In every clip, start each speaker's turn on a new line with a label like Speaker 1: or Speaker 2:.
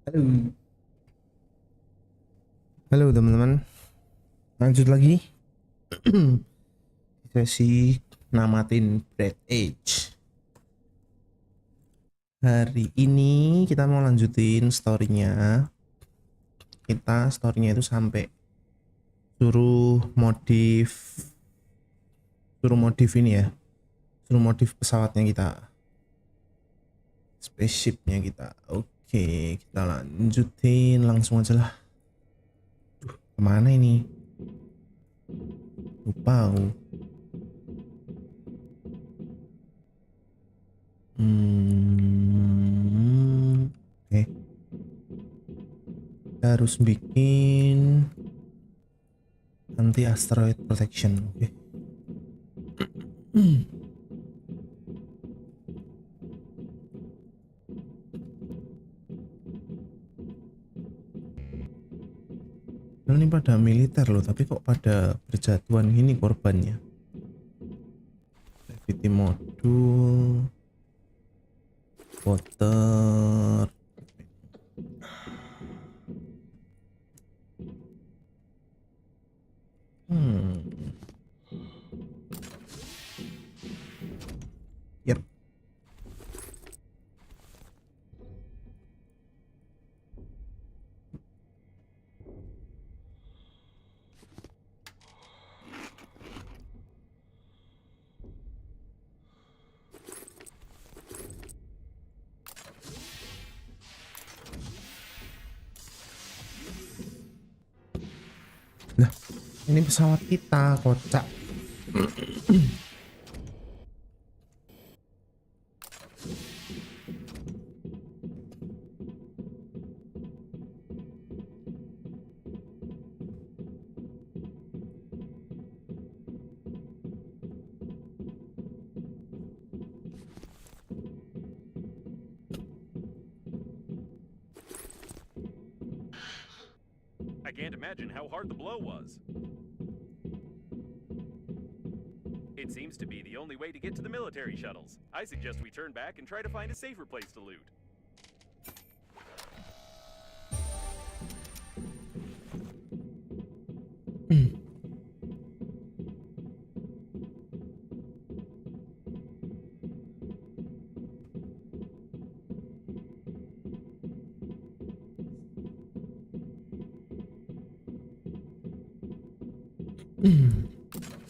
Speaker 1: Halo, halo teman-teman. Lanjut lagi sesi namatin Breathedge. Hari ini kita mau lanjutin storynya. Storynya itu sampai suruh modif ini ya, suruh modif pesawatnya kita, spaceshipnya kita. Oke, kita lanjutin langsung aja lah. Kemana ini? Lupa aku. Oke. Kita harus bikin anti asteroid protection. Oke. Ini pada militer loh, tapi kok pada berjatuhan gini korbannya. Gravity modul, water. Yep. Nah, ini pesawat kita kocak.
Speaker 2: I can't imagine how hard the blow was. It seems to be the only way to get to the military shuttles. I suggest we turn back and try to find a safer place to loot.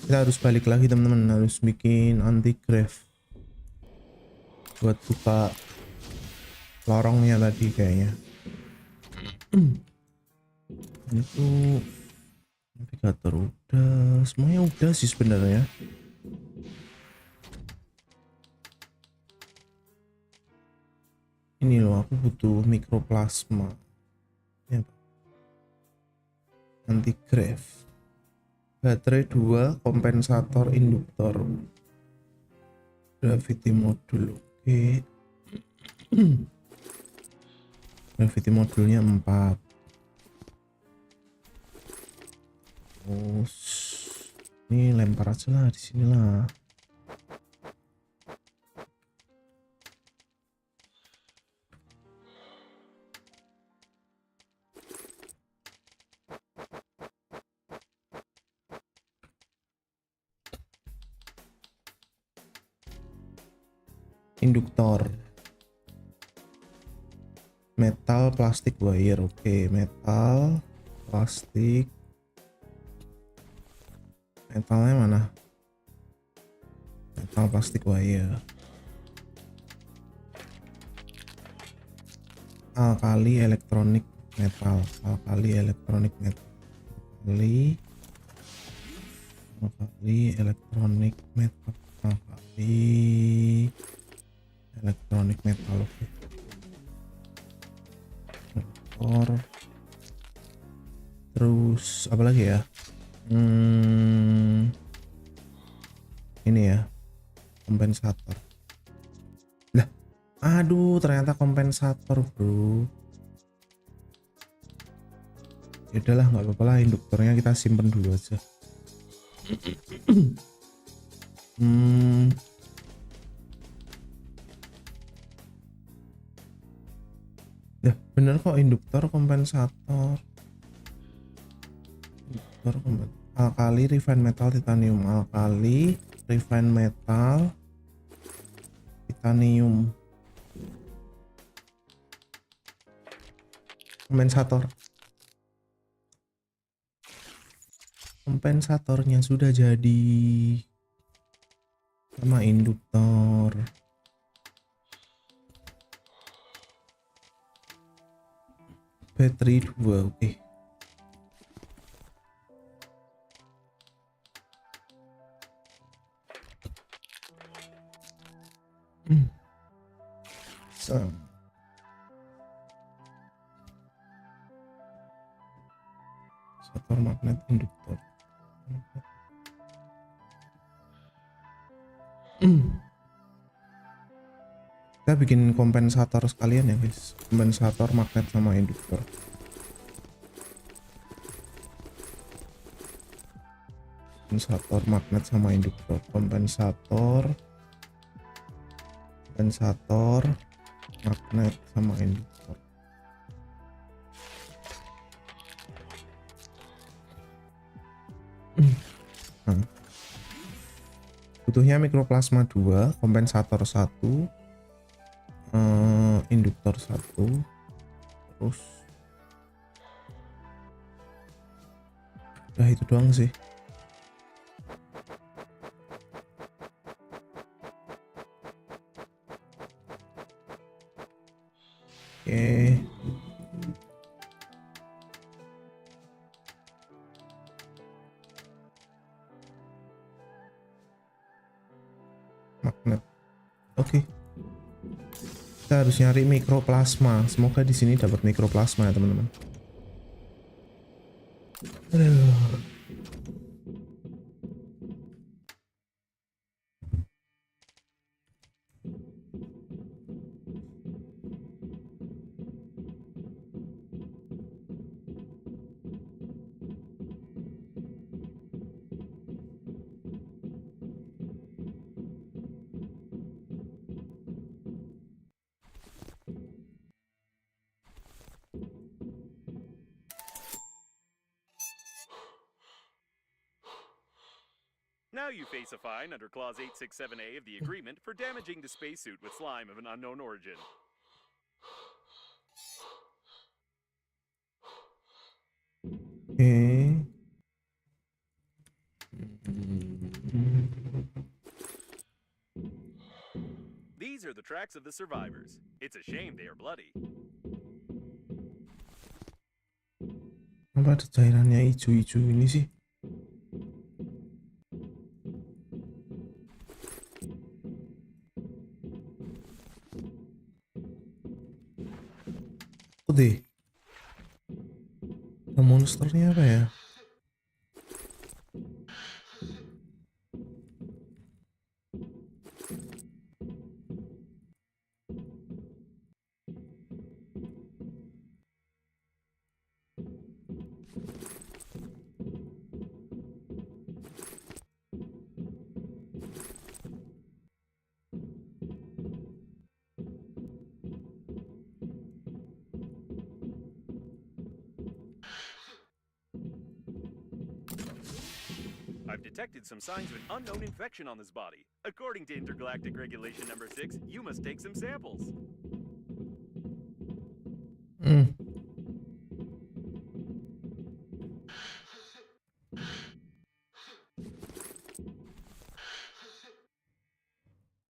Speaker 1: Kita harus balik lagi teman-teman, harus bikin anti grav buat buka lorongnya tadi kayaknya. Itu navigator udah, semuanya udah sih sebenarnya. Ini loh, aku butuh mikroplasma ya, anti grav, baterai 2, kompensator, induktor, gravity modul. Oke. Gravity modulnya 4. Terus ini lempar aja lah di sini lah. Induktor, metal, plastik, wire. Oke, metal, plastik. Metalnya mana? Metal, plastik, wire. Alkali, elektronik, metal. Alkali, elektronik, metal. Alkali, elektronik, metal. Alkali, elektronik, metal. Oke. Motor. Terus apa lagi ya? Ini ya, kompensator. Lah, aduh, ternyata kompensator bro. Ya udahlah, nggak apa-apa lah, induktornya kita simpen dulu aja. Bener kok, induktor kompensator. Alkali, refine metal, titanium. Alkali, refine metal, titanium. Kompensator. Kompensatornya sudah jadi. Sama induktor. Battery 2, oke. Kondensator, magnet, induktor. Kita bikin kompensator sekalian ya guys. Kompensator, magnet, sama induktor. Kompensator, magnet, sama induktor. Kompensator, magnet, sama induktor. Nah. Butuhnya mikroplasma 2, kompensator 1, induktor 1, terus udah itu doang sih. Oke. Magnet. Oke. Kita harus nyari mikroplasma. Semoga di sini dapat mikroplasma ya teman-teman.
Speaker 2: Now you face a fine under Clause 867A of the agreement for damaging the spacesuit with slime of an unknown origin.
Speaker 1: Oke.
Speaker 2: These are the tracks of the survivors. It's a shame they are bloody.
Speaker 1: Apa ada cairannya hijau-hijau ini sih? Deh. Monsternya apa ya?
Speaker 2: I've detected some signs of an unknown infection on this body. According to Intergalactic Regulation Number 6, you must take some samples.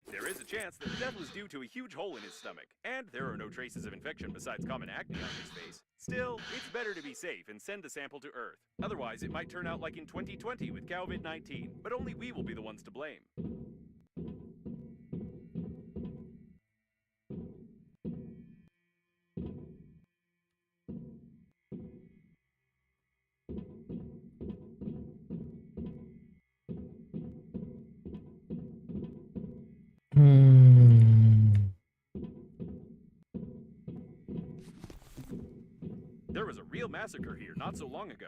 Speaker 2: There is a chance that death was due to a huge hole in his stomach, and there are no traces of infection besides common acne on his face. Still, it's better to be safe and send the sample to Earth. Otherwise, it might turn out like in 2020 with COVID-19, but only we will be the ones to blame. There was a real massacre here not so long ago.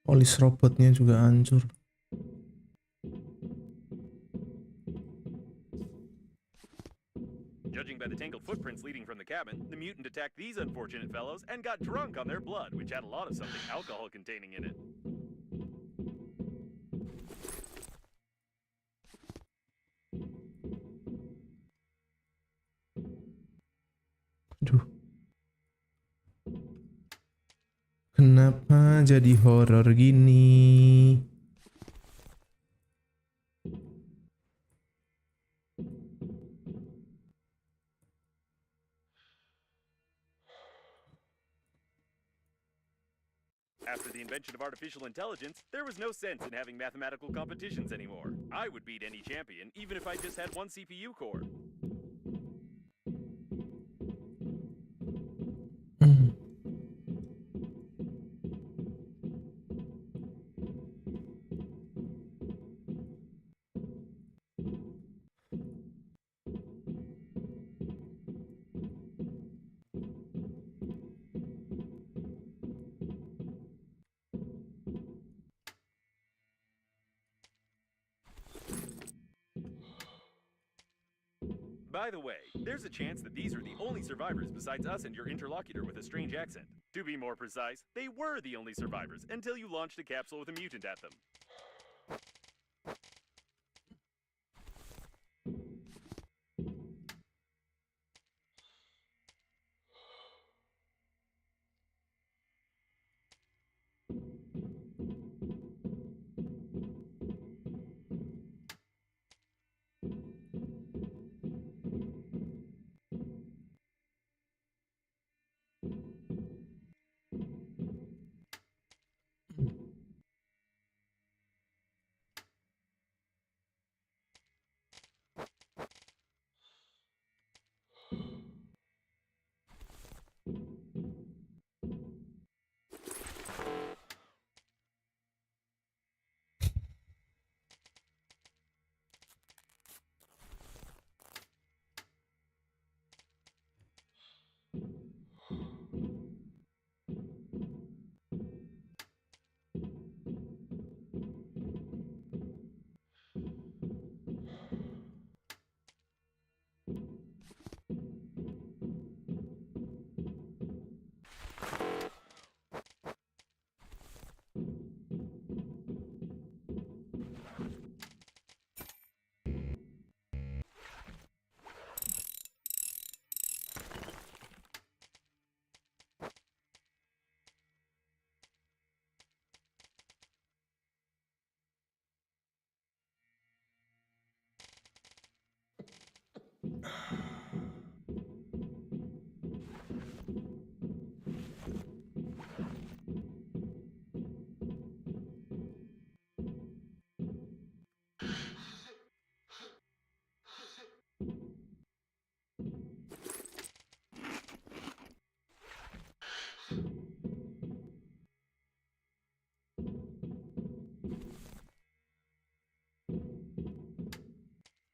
Speaker 1: Polis robotnya juga hancur.
Speaker 2: Judging by the tangled footprints leading from the cabin, the mutant attacked these unfortunate fellows and got drunk on their blood, which had a lot of something alcohol containing in it.
Speaker 1: Aduh. Kenapa jadi horor gini?
Speaker 2: After the invention of artificial intelligence, there was no sense in having mathematical competitions anymore. I would beat any champion, even if I just had one CPU core. By the way, there's a chance that these are the only survivors besides us and your interlocutor with a strange accent. To be more precise, they were the only survivors until you launched a capsule with a mutant at them.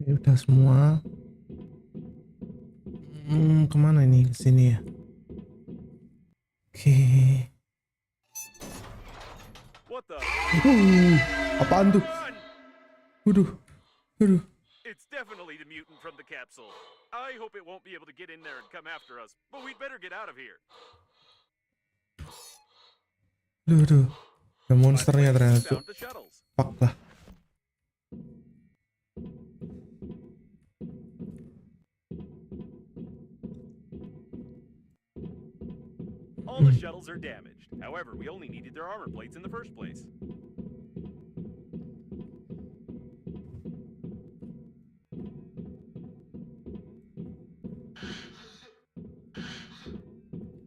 Speaker 1: Ini udah semua. Kemana ini? Kesini ya. Oke.
Speaker 2: What the?
Speaker 1: Apaan tuh?
Speaker 2: Run!
Speaker 1: Waduh. Waduh.
Speaker 2: It's definitely the mutant from the capsule. I hope it won't be able to get in there and come after us, but we'd better get out of here.
Speaker 1: Duh. Ada monsternya
Speaker 2: By the way, we
Speaker 1: ternyata tuh.
Speaker 2: found the shuttles.
Speaker 1: Fuck lah.
Speaker 2: All the shuttles are damaged. However, we only needed their armor plates in the first place.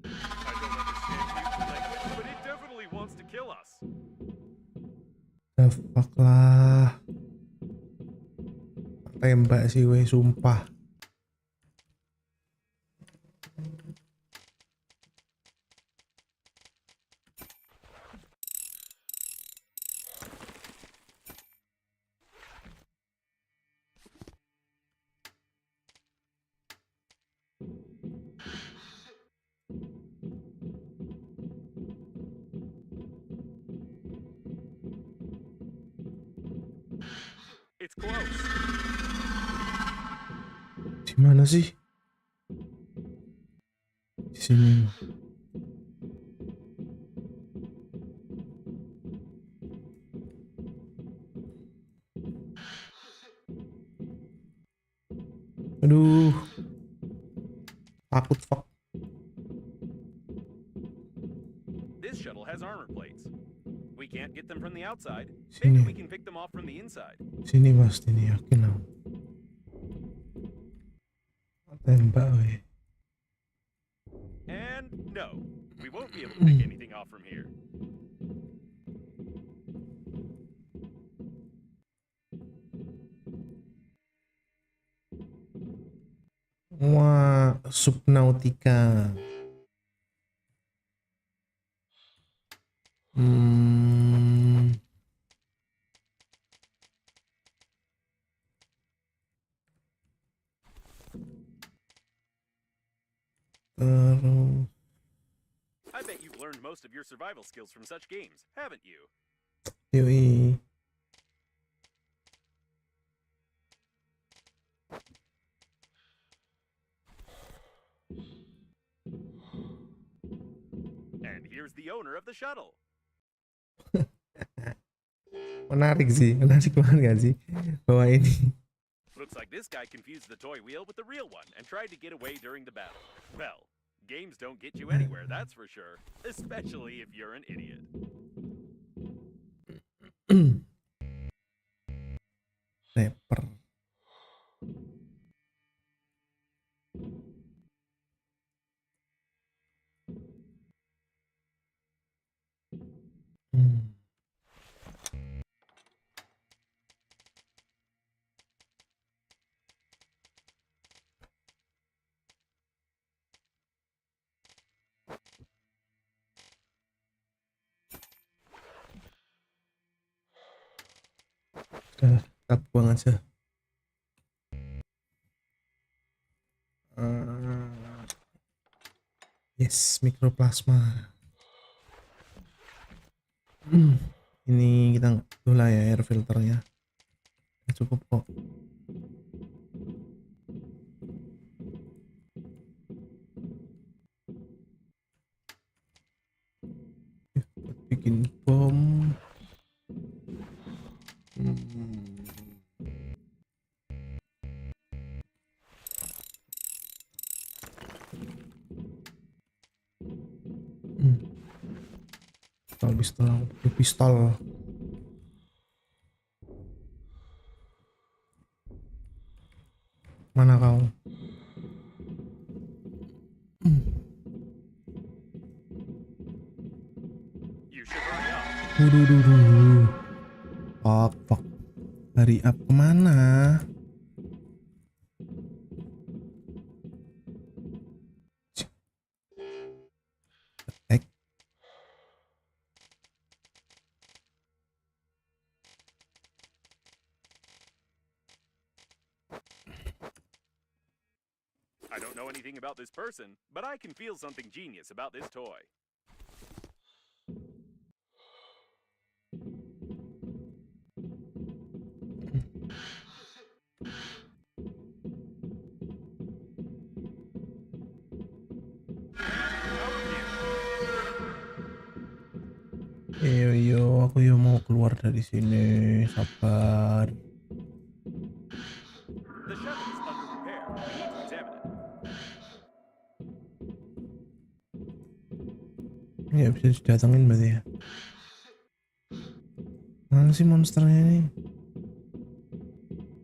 Speaker 2: I don't understand mutant language, but it definitely wants to kill us.
Speaker 1: The fuck lah. Tembak sih weh, sumpah.
Speaker 2: It's close.
Speaker 1: Di mana sih? Di sini. Aduh, takut fuck.
Speaker 2: This shuttle has armor plates. We can't get them from the outside.
Speaker 1: Sini.
Speaker 2: Maybe we can pick them off from the inside.
Speaker 1: Sini pasti nih, yakin aku. Tembak weh.
Speaker 2: And no, we won't be able to pick anything off from here.
Speaker 1: Wah, Subnautica. Terus,
Speaker 2: I bet you've learned most of your survival skills from such games, haven't you?
Speaker 1: yoi.
Speaker 2: And here's the owner of the shuttle.
Speaker 1: Menarik banget gak sih bahwa ini.
Speaker 2: Looks like this guy confused the toy wheel with the real one and tried to get away during the battle. Well, games don't get you anywhere, that's for sure. Especially if you're an idiot.
Speaker 1: Rapper. Udah, kita buang aja. Yes, mikroplasma. Ini kita nggak butuh lah ya air filternya. Cukup kok. Buat bikin bom. Pistol. Mana kau?
Speaker 2: You should hurry up.
Speaker 1: Fuck. Hurry up kemana?
Speaker 2: I don't know anything about this person, but I can feel something genius about this toy.
Speaker 1: Yo, aku mau keluar dari sini. Sabar.
Speaker 2: The shuttle is under repair. We need to examine it.
Speaker 1: Ya bisa didatengin berarti ya. Mana sih monsternya ini?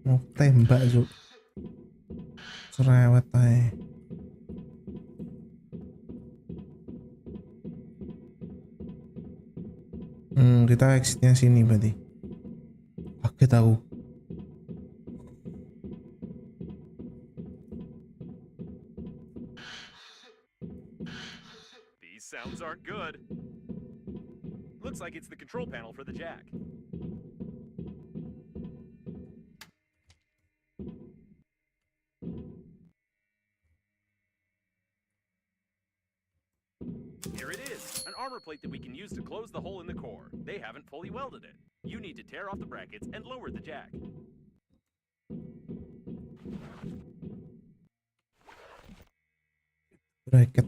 Speaker 1: Mau tembak Zuk. Cerewet aja. Kita exitnya sini berarti. Kaget aku.
Speaker 2: These sounds aren't good. Looks like it's the control panel for the jack. Here it is, an armor plate that we can use to close the hole in the core. They haven't fully welded it. You need to tear off the brackets and lower the jack.
Speaker 1: bracket.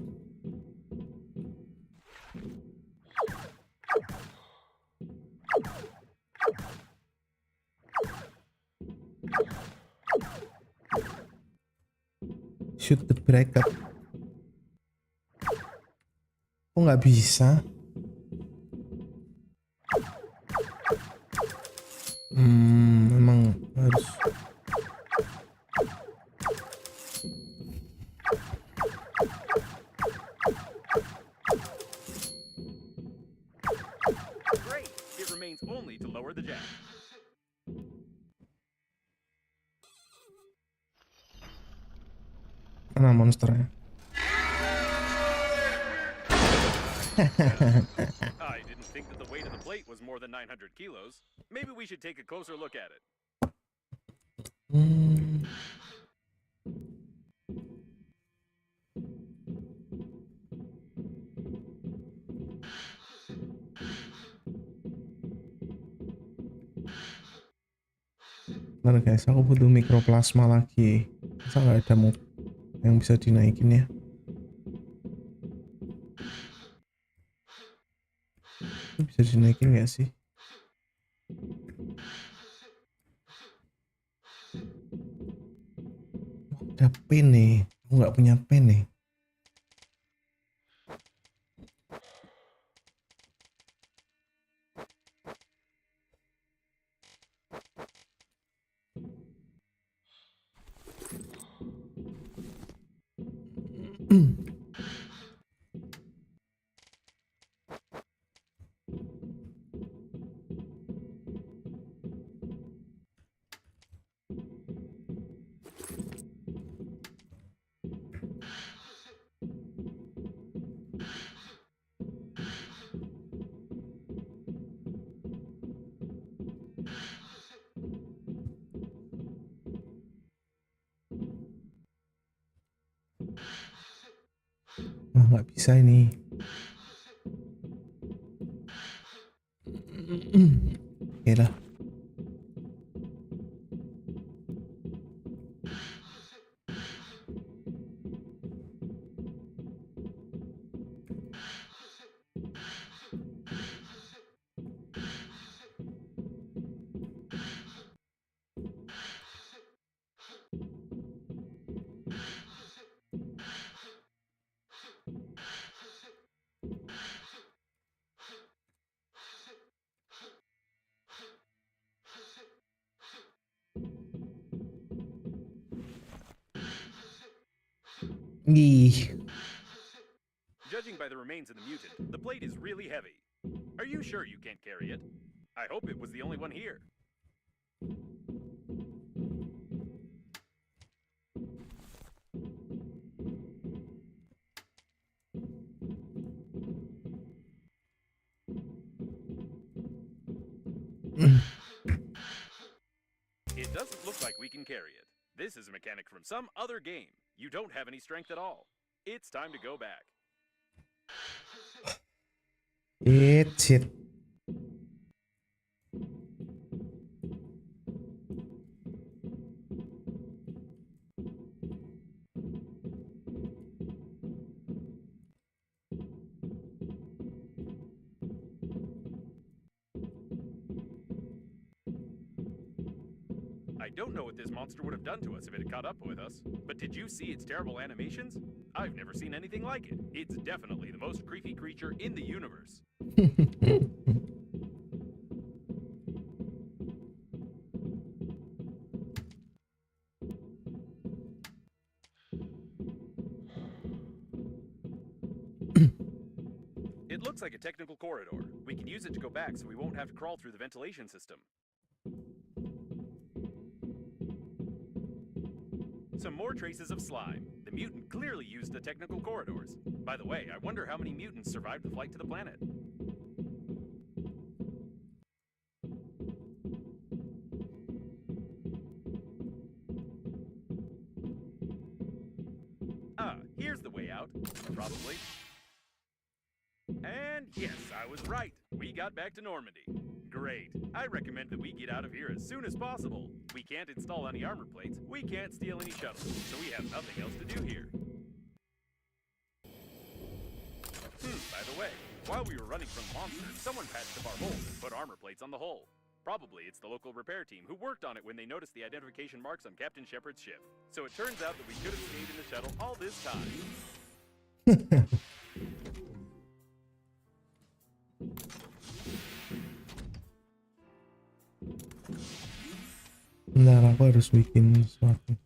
Speaker 1: Shoot the bracket. Kok nggak bisa? Memang harus.
Speaker 2: Great! It remains only to lower the jack.
Speaker 1: Mana monsternya?
Speaker 2: I didn't think that the weight of the plate was more than 900 kilos. Maybe we should take a closer look at it.
Speaker 1: Bentar guys, aku butuh mikroplasma lagi. Masa nggak ada yang bisa dinaikin ya? Bisa dinaikin nggak sih? Ada pen nih, aku nggak punya pen nih. Wah, nggak bisa ini. Oke lah. Ih,
Speaker 2: Judging by the remains of the mutant, the plate is really heavy. Are you sure you can't carry it? I hope it was the only one here. It doesn't look like we can carry it. This is a mechanic from some other game. You don't have any strength at all. It's time to go back.
Speaker 1: shit.
Speaker 2: I don't know what this monster would have done to us if it had caught up with us, but did you see its terrible animations? I've never seen anything like it. It's definitely the most creepy creature in the universe. It looks like a technical corridor. We can use it to go back so we won't have to crawl through the ventilation system. Some more traces of slime. The mutant clearly used the technical corridors. By the way, I wonder how many mutants survived the flight to the planet. Ah, here's the way out. Probably. And yes, I was right. We got back to Normandy. Great. I recommend that we get out of here as soon as possible. We can't install any armor plates, we can't steal any shuttles, so we have nothing else to do here. By the way, while we were running from the monster, someone patched up our hole and put armor plates on the hull. Probably it's the local repair team who worked on it when they noticed the identification marks on Captain Shepard's ship. So it turns out that we could have stayed in the shuttle all this time.
Speaker 1: Bentar, aku harus bikin sesuatu.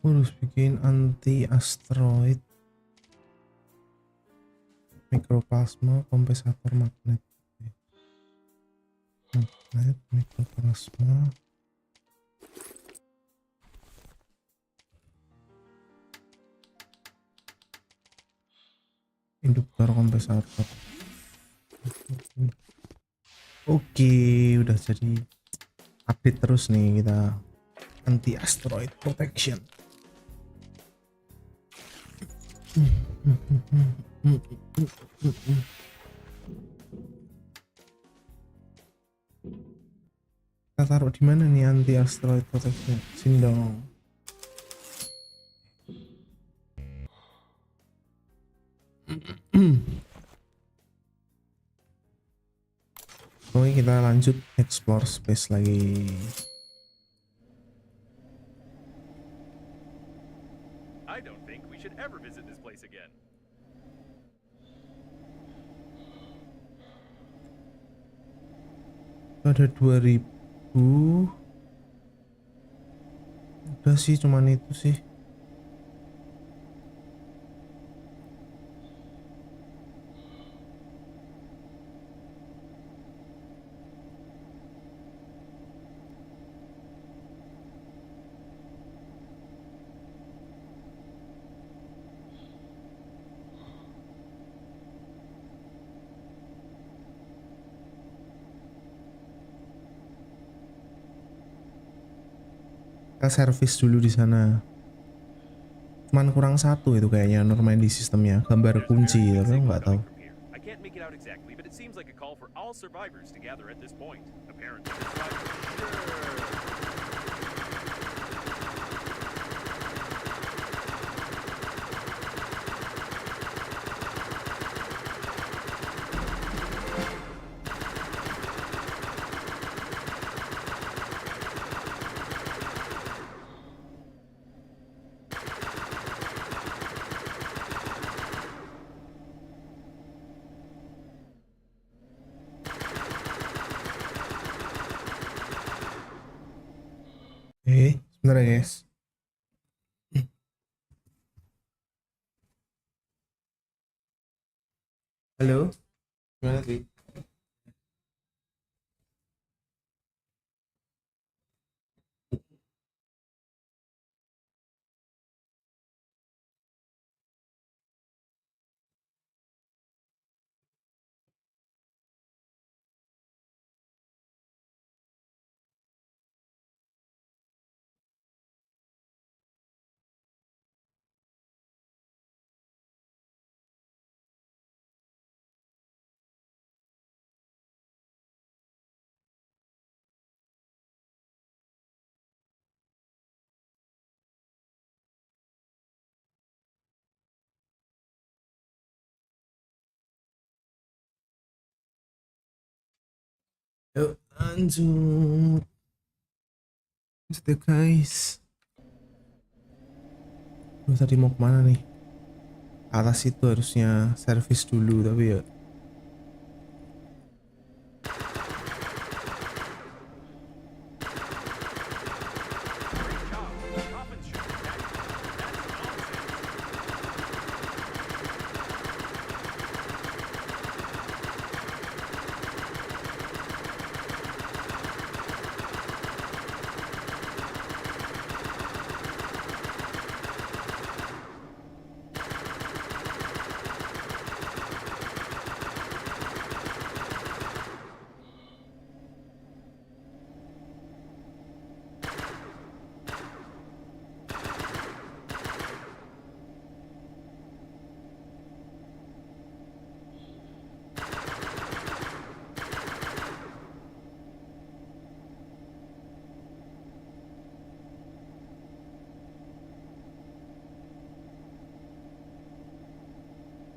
Speaker 1: Aku harus bikin anti asteroid, mikroplasma, kompensator magnet, mikroplasma, induktor, kompensator. Oke, udah jadi update terus nih kita anti asteroid protection. Kita taruh di mana nih anti asteroid protection? Sini dong. Oke, kita lanjut explore space lagi.
Speaker 2: I don't think we should ever visit this place again.
Speaker 1: Ada 2000. Udah sih, cuman itu sih. Kita servis dulu di sana. Cuman kurang satu itu kayaknya normal di sistemnya, gambar kunci, tapi aku nggak tahu.
Speaker 2: I can't make it out exactly, but it seems like a call for all survivors to gather at this point. Apparently,
Speaker 1: Sebentar ya guys. Halo, gimana sih? Lanjut. Lanjut ya guys. Lu tadi mau kemana nih? Atas itu harusnya servis dulu tapi ya.
Speaker 2: Great job. Coffins should be back. That's nonsense.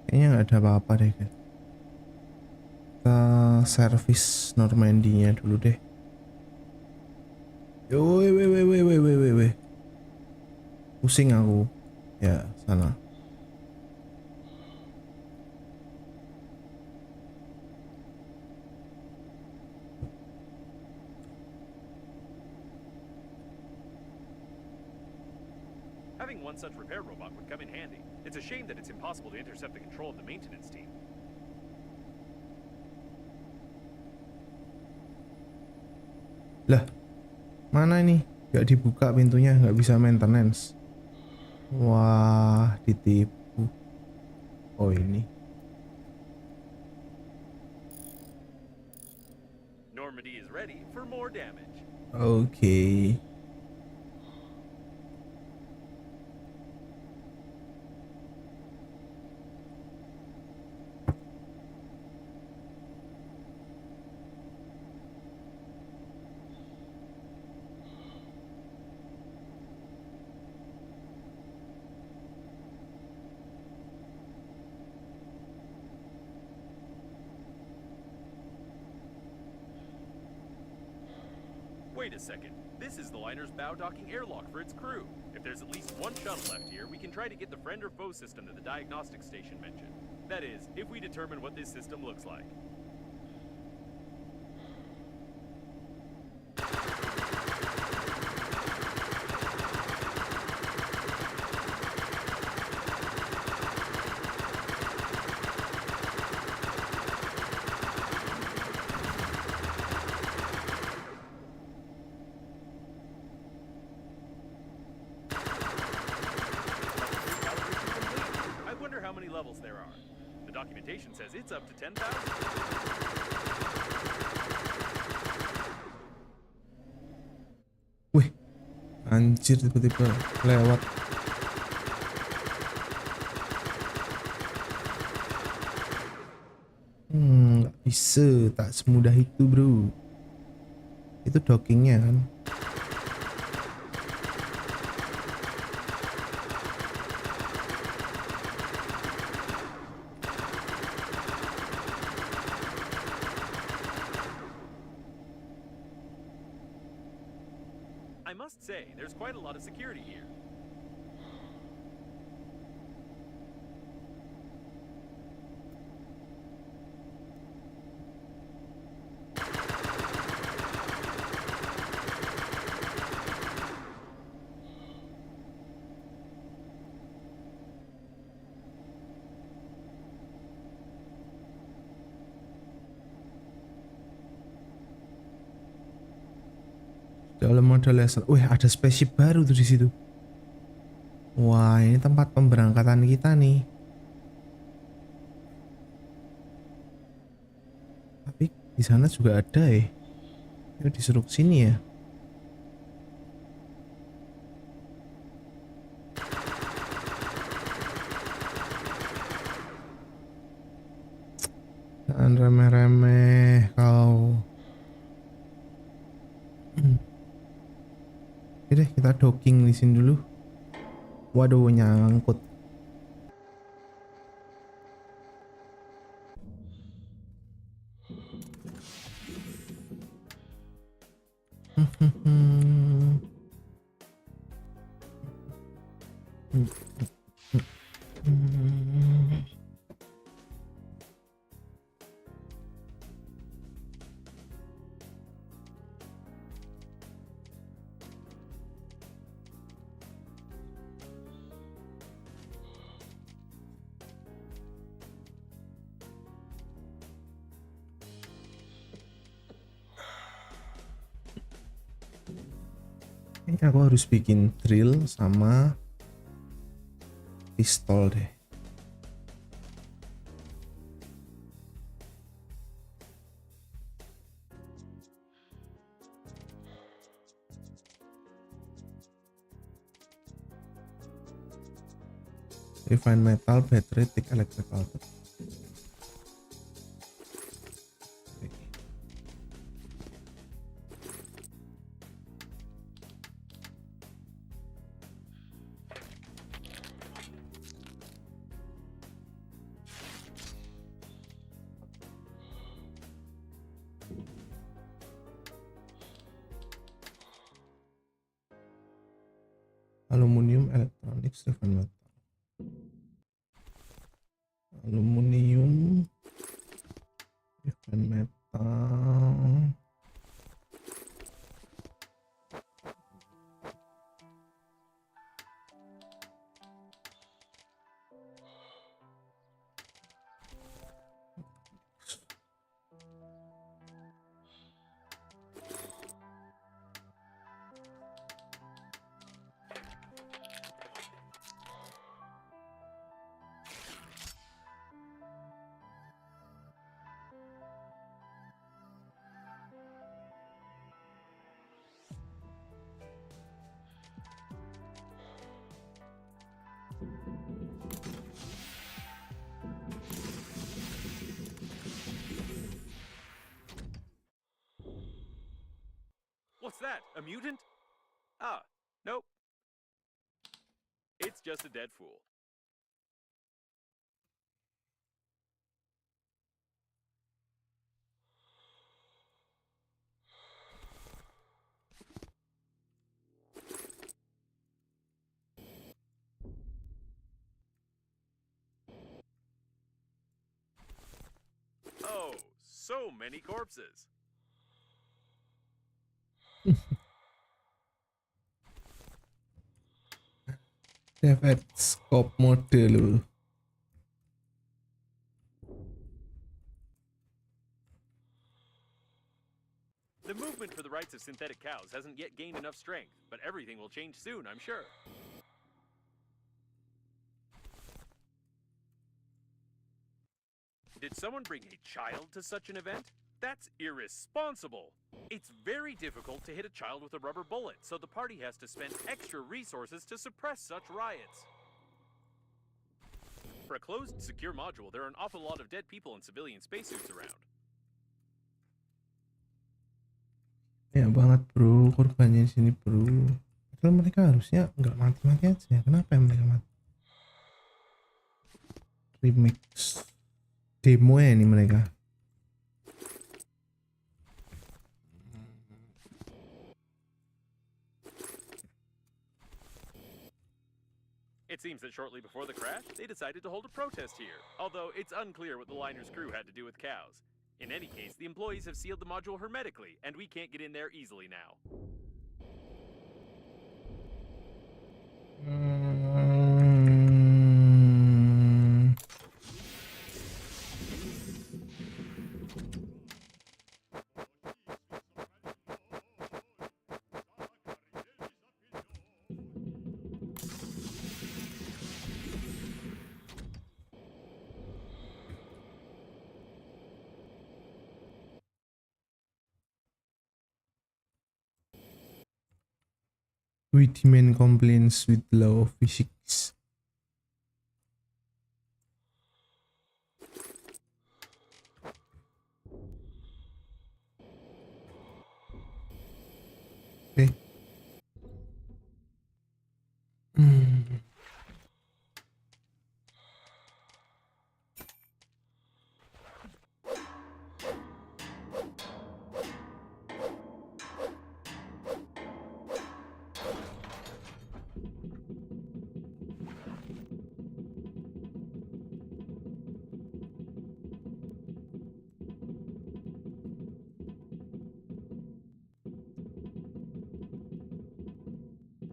Speaker 1: Kayaknya nggak ada apa-apa deh guys. Kita servis Normandy-nya dulu deh. Yo, weh. Pusing aku. Ya, sana.
Speaker 2: Having one such repair robot would come in handy. It's a shame that it's impossible to intercept the control of the maintenance team.
Speaker 1: Lah, mana ini? Gak dibuka pintunya, nggak bisa maintenance. Wah, ditipu. Oh ini.
Speaker 2: Normandy is ready for more damage.
Speaker 1: Oke.
Speaker 2: Wait a second. This is the liner's bow docking airlock for its crew. If there's at least one shuttle left here, we can try to get the friend or foe system to the diagnostic station mentioned. That is, if we determine what this system looks like. I wonder how many levels there are. The documentation says it's up to 10,000.
Speaker 1: Wih, anjir tiba-tiba lewat. Nggak bisa, tak semudah itu bro. Itu dockingnya kan.
Speaker 2: I must say, there's quite a lot of security here.
Speaker 1: Dalam mode laser. Wih, ada spaceship baru tuh di situ. Wah, ini tempat pemberangkatan kita nih. Tapi di sana juga ada ya. Ini disuruh ke sini ya. Jangan remeh-remeh kau. Oke deh, kita docking di sini dulu. Waduh, nyangkut. Kayaknya aku harus bikin drill sama pistol deh. Refine metal, battery, thick electrical. Aluminium, electronics, refine metal. Aluminium, refine metal.
Speaker 2: What's that? A mutant? Ah, nope. It's just a dead fool. Oh, so many corpses.
Speaker 1: Dapat scope mode loh.
Speaker 2: The movement for the rights of synthetic cows hasn't yet gained enough strength, but everything will change soon, I'm sure. Did someone bring a child to such an event? That's irresponsible. It's very difficult to hit a child with a rubber bullet, so the party has to spend extra resources to suppress such riots. For a closed, secure module, there are an awful lot of dead people in civilian spacesuits around.
Speaker 1: Ya banget bro, korbannya di sini bro. Padahal mereka harusnya nggak mati-mati aja. Kenapa ya mereka mati? Remix demo ya ini mereka.
Speaker 2: It seems that shortly before the crash, they decided to hold a protest here, although it's unclear what the liner's crew had to do with cows. In any case, the employees have sealed the module hermetically, and we can't get in there easily now.
Speaker 1: We demand compliance with law of physics. Oke.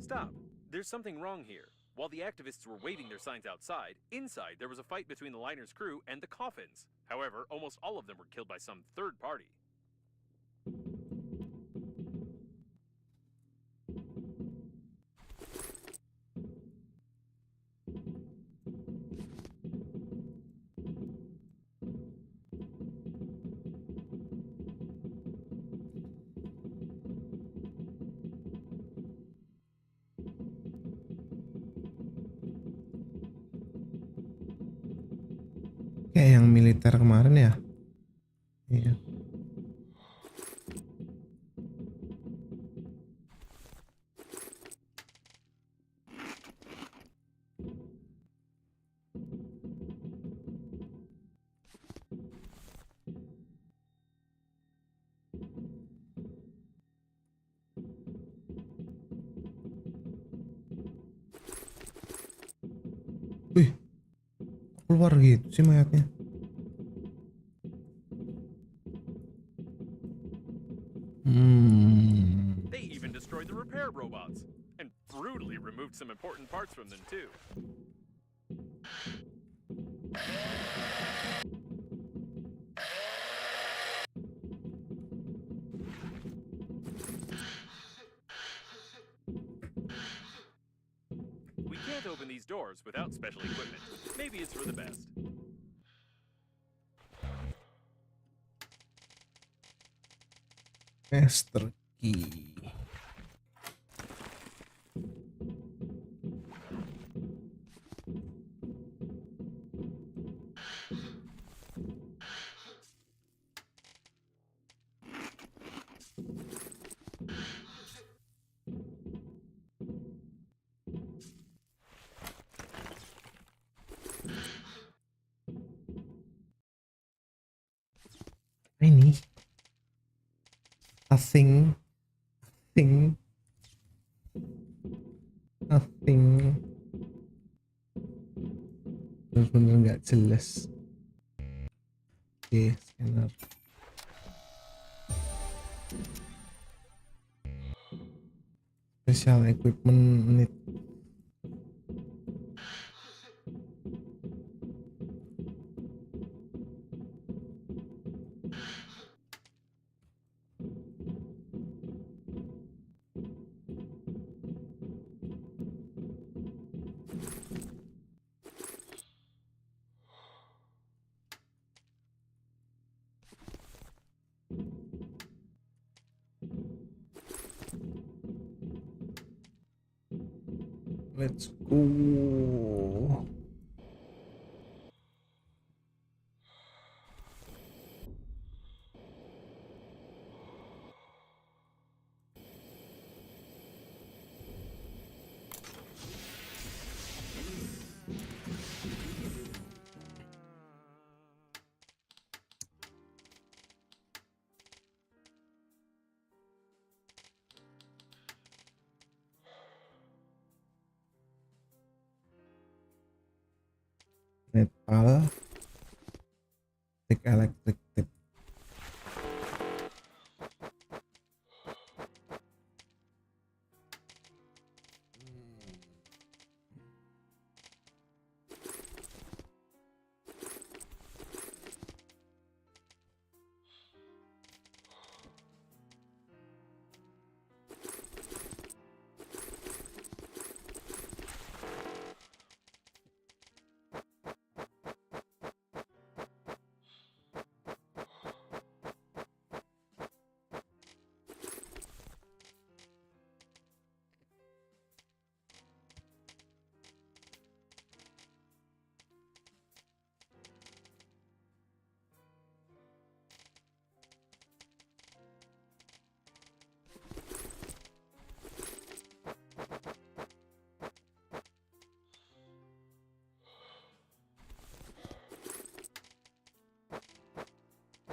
Speaker 2: Stop. There's something wrong here. While the activists were waving their signs outside, inside there was a fight between the liner's crew and the coffins. However, almost all of them were killed by some third party.
Speaker 1: Kayak yang militer kemarin ya. Iya. Wih, keluar gitu sih mayatnya.
Speaker 2: They even destroyed the repair robots and brutally removed some important parts from them too. We can't open these doors without special equipment. Maybe it's for the best.
Speaker 1: Master key. Ini nothing bener-bener nggak jelas. Oke, scanner. Special equipment need. Let's go. Metal, stick electric tip.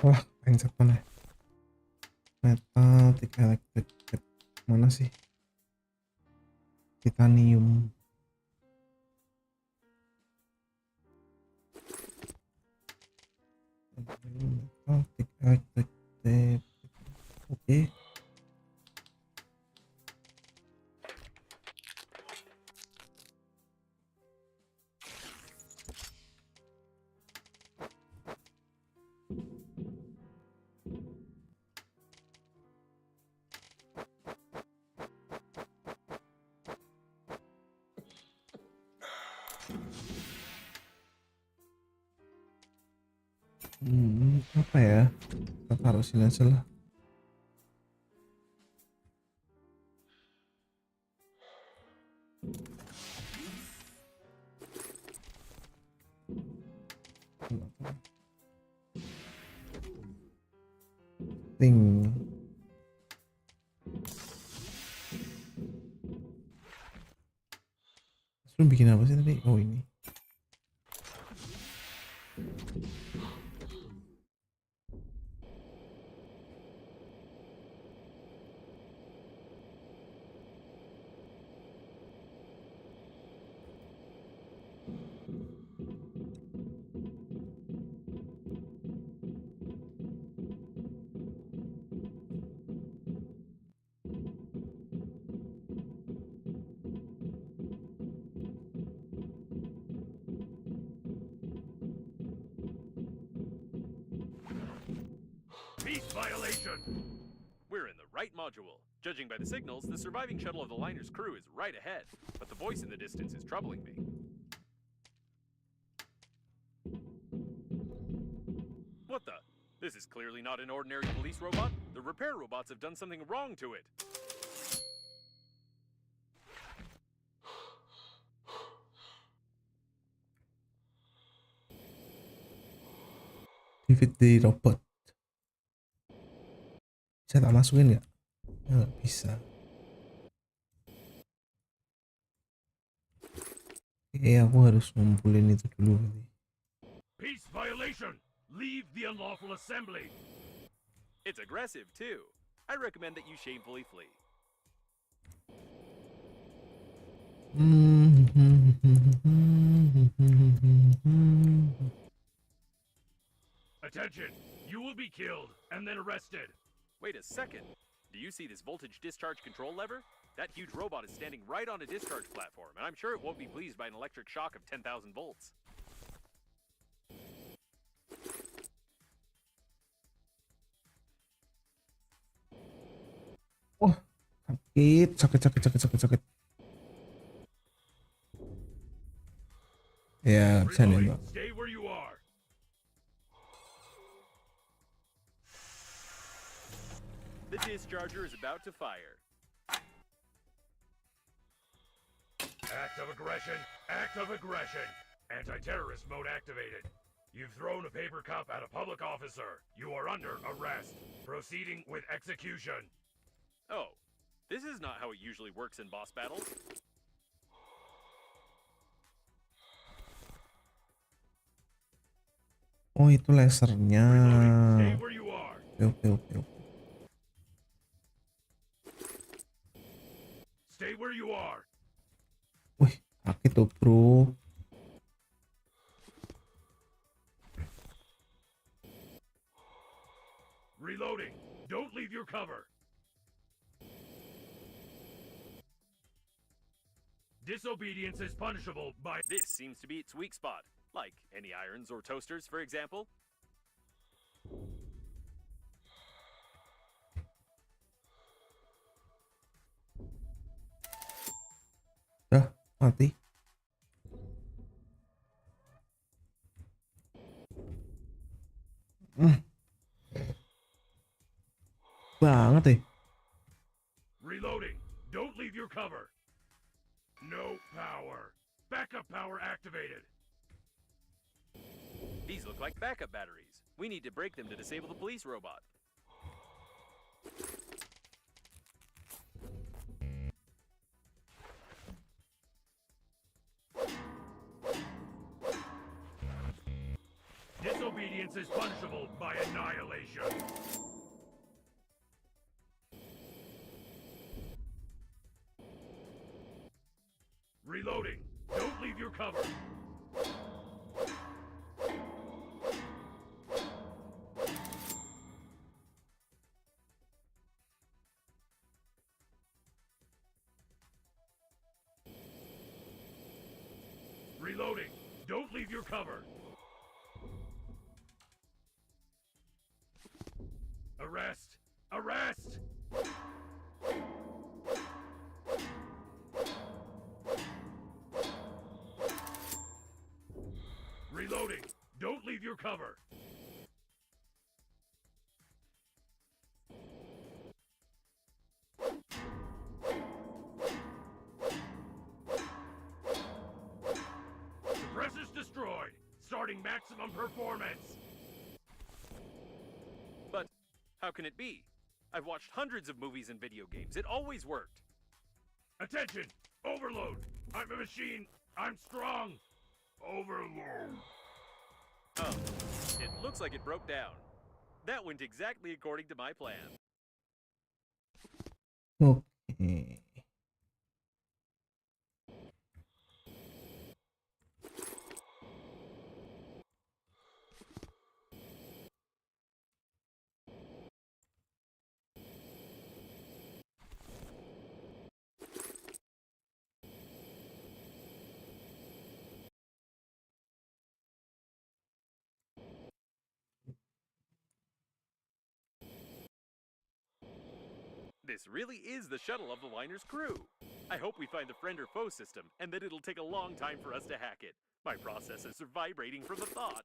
Speaker 1: Wah, pencet mana? Metal, stick electric tip. Mana sih? Titanium. Metal, stick electric tip. Oke. Apa ya? Kita taruh sini aja lah. Ting. Lu bikin apa sih tadi? Oh ini.
Speaker 2: Peace violation! We're in the right module. Judging by the signals, the surviving shuttle of the liner's crew is right ahead, but the voice in the distance is troubling me. What the? This is clearly not an ordinary police robot. The repair robots have done something wrong to it.
Speaker 1: Pivot di robot. Bisa tak masukin nggak? Ya, nggak bisa. Aku harus ngumpulin itu dulu.
Speaker 2: Peace violation! Leave the unlawful assembly! It's aggressive, too. I recommend that you shamefully flee. Attention! You will be killed and then arrested. Wait a second. Do you see this voltage discharge control lever? That huge robot is standing right on a discharge platform, and I'm sure it won't be pleased by an electric shock of 10,000 volts.
Speaker 1: Wah, sakit. Ya, bisa nembak.
Speaker 2: Stay where you are. The discharger is about to fire. Act of aggression! Act of aggression! Anti-terrorist mode activated. You've thrown a paper cup at a public officer. You are under arrest. Proceeding with execution. Oh, this is not how it usually works in boss battles.
Speaker 1: Oh, itu lasernya.
Speaker 2: Stay where you are.
Speaker 1: Oke.
Speaker 2: Stay where you are.
Speaker 1: Wih, sakit tuh, bro.
Speaker 2: Reloading. Don't leave your cover. Disobedience is punishable by... This seems to be its weak spot. Like any irons or toasters, for example.
Speaker 1: Dah, mati. Banget deh.
Speaker 2: Reloading. Don't leave your cover. No power. Backup power activated. These look like backup batteries. We need to break them to disable the police robot. Disobedience is punishable by annihilation. Reloading. Don't leave your cover. Reloading. Don't leave your cover. Arrest! Arrest! Reloading. Don't leave your cover. maximum performance. But how can it be? I've watched hundreds of movies and video games. It always worked. Attention! Overload! I'm a machine! I'm strong! Overload! Oh, it looks like it broke down. That went exactly according to my plan.
Speaker 1: Okay.
Speaker 2: This really is the shuttle of the liner's crew. I hope we find the friend or foe system, and that it'll take a long time for us to hack it. My processors are vibrating from the thought.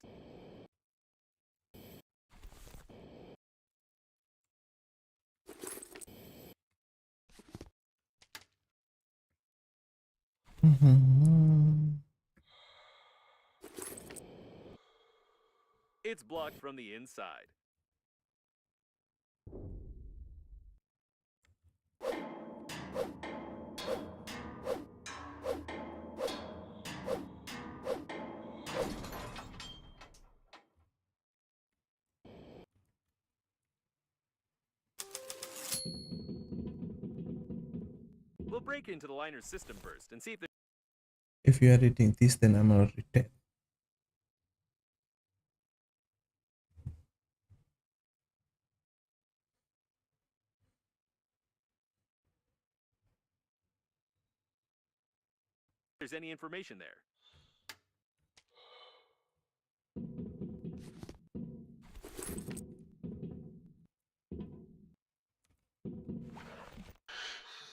Speaker 2: It's blocked from the inside. We'll break into the liner's system first and see if
Speaker 1: If you are reading this, then I'm already dead.
Speaker 2: there's any information there.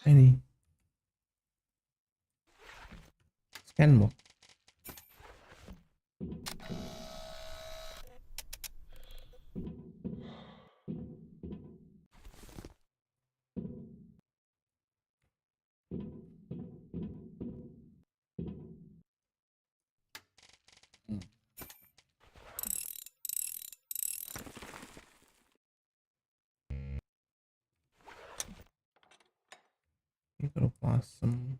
Speaker 1: Any scan mo. Ini kalau pasem.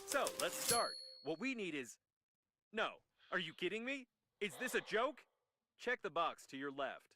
Speaker 2: So, let's start. What we need is... No. Are you kidding me? Is this a joke? Check the box to your left.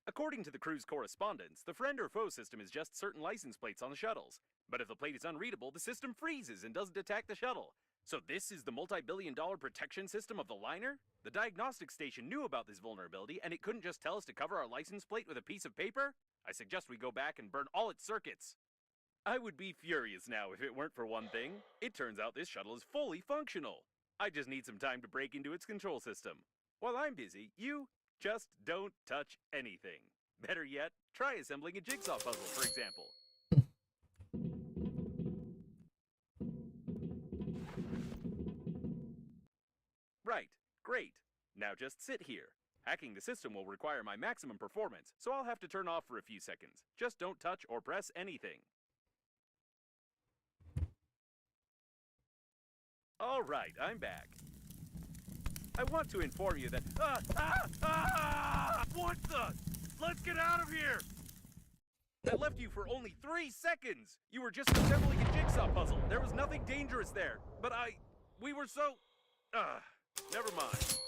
Speaker 2: According to the crew's correspondence, the friend or foe system is just certain license plates on the shuttles. But if the plate is unreadable, the system freezes and doesn't attack the shuttle. So this is the multi-billion-dollar protection system of the liner? The diagnostic station knew about this vulnerability, and it couldn't just tell us to cover our license plate with a piece of paper? I suggest we go back and burn all its circuits. I would be furious now if it weren't for one thing. It turns out this shuttle is fully functional. I just need some time to break into its control system. While I'm busy, you just don't touch anything. Better yet, try assembling a jigsaw puzzle, for example. Right, great. Now just sit here. Hacking the system will require my maximum performance, so I'll have to turn off for a few seconds. Just don't touch or press anything. All right, I'm back. I want to inform you that... What the? Let's get out of here! I left you for only 3 seconds! You were just assembling a jigsaw puzzle. There was nothing dangerous there. But we were so... never mind.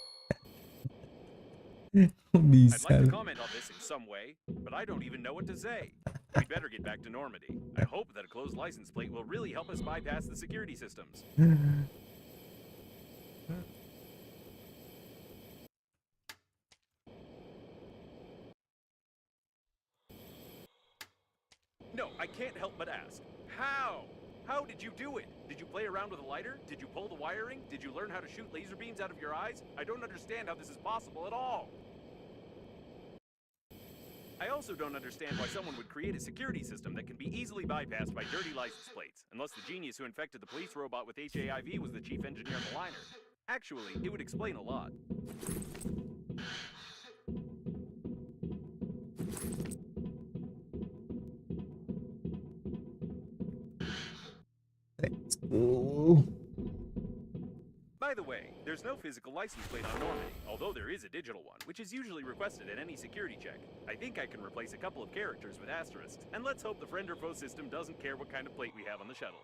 Speaker 2: I'd like to comment on this in some way, but I don't even know what to say. We'd better get back to Normandy. I hope that a closed license plate will really help us bypass the security systems. No, I can't help but ask. How? How did you do it? Did you play around with a lighter? Did you pull the wiring? Did you learn how to shoot laser beams out of your eyes? I don't understand how this is possible at all. I also don't understand why someone would create a security system that can be easily bypassed by dirty license plates, unless the genius who infected the police robot with HAIV was the chief engineer on the liner. Actually, it would explain a lot. By the way, there's no physical license plate on Normandy, although there is a digital one, which is usually requested at any security check. I think I can replace a couple of characters with asterisks, and let's hope the friend or foe system doesn't care what kind of plate we have on the shuttle.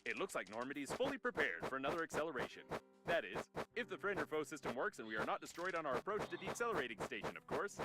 Speaker 2: It looks like Normandy is fully prepared for another acceleration. That is, if the friend or foe system works and we are not destroyed on our approach to the accelerating station, of course.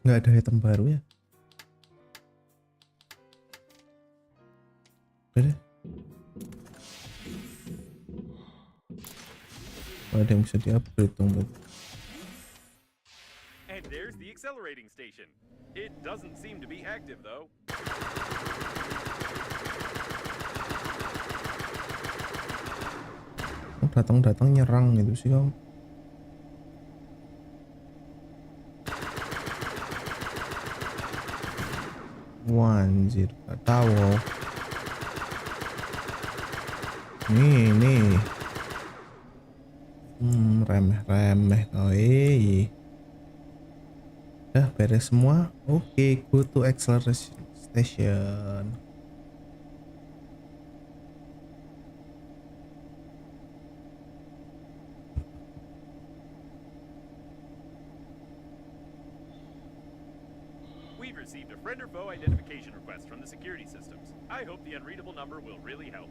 Speaker 1: Nggak ada item baru ya? Udah deh. Ada yang bisa di-upgrade dong, Bet.
Speaker 2: And there's the accelerating station. It doesn't seem to be active though.
Speaker 1: Datang-datang nyerang gitu sih kamu. Wah, anjir, gak tahu. Nih. Remeh-remeh. Udah beres semua. Oke, go to acceleration station.
Speaker 2: We've received a friend or foe identification request from the security systems. I hope the unreadable number will really help.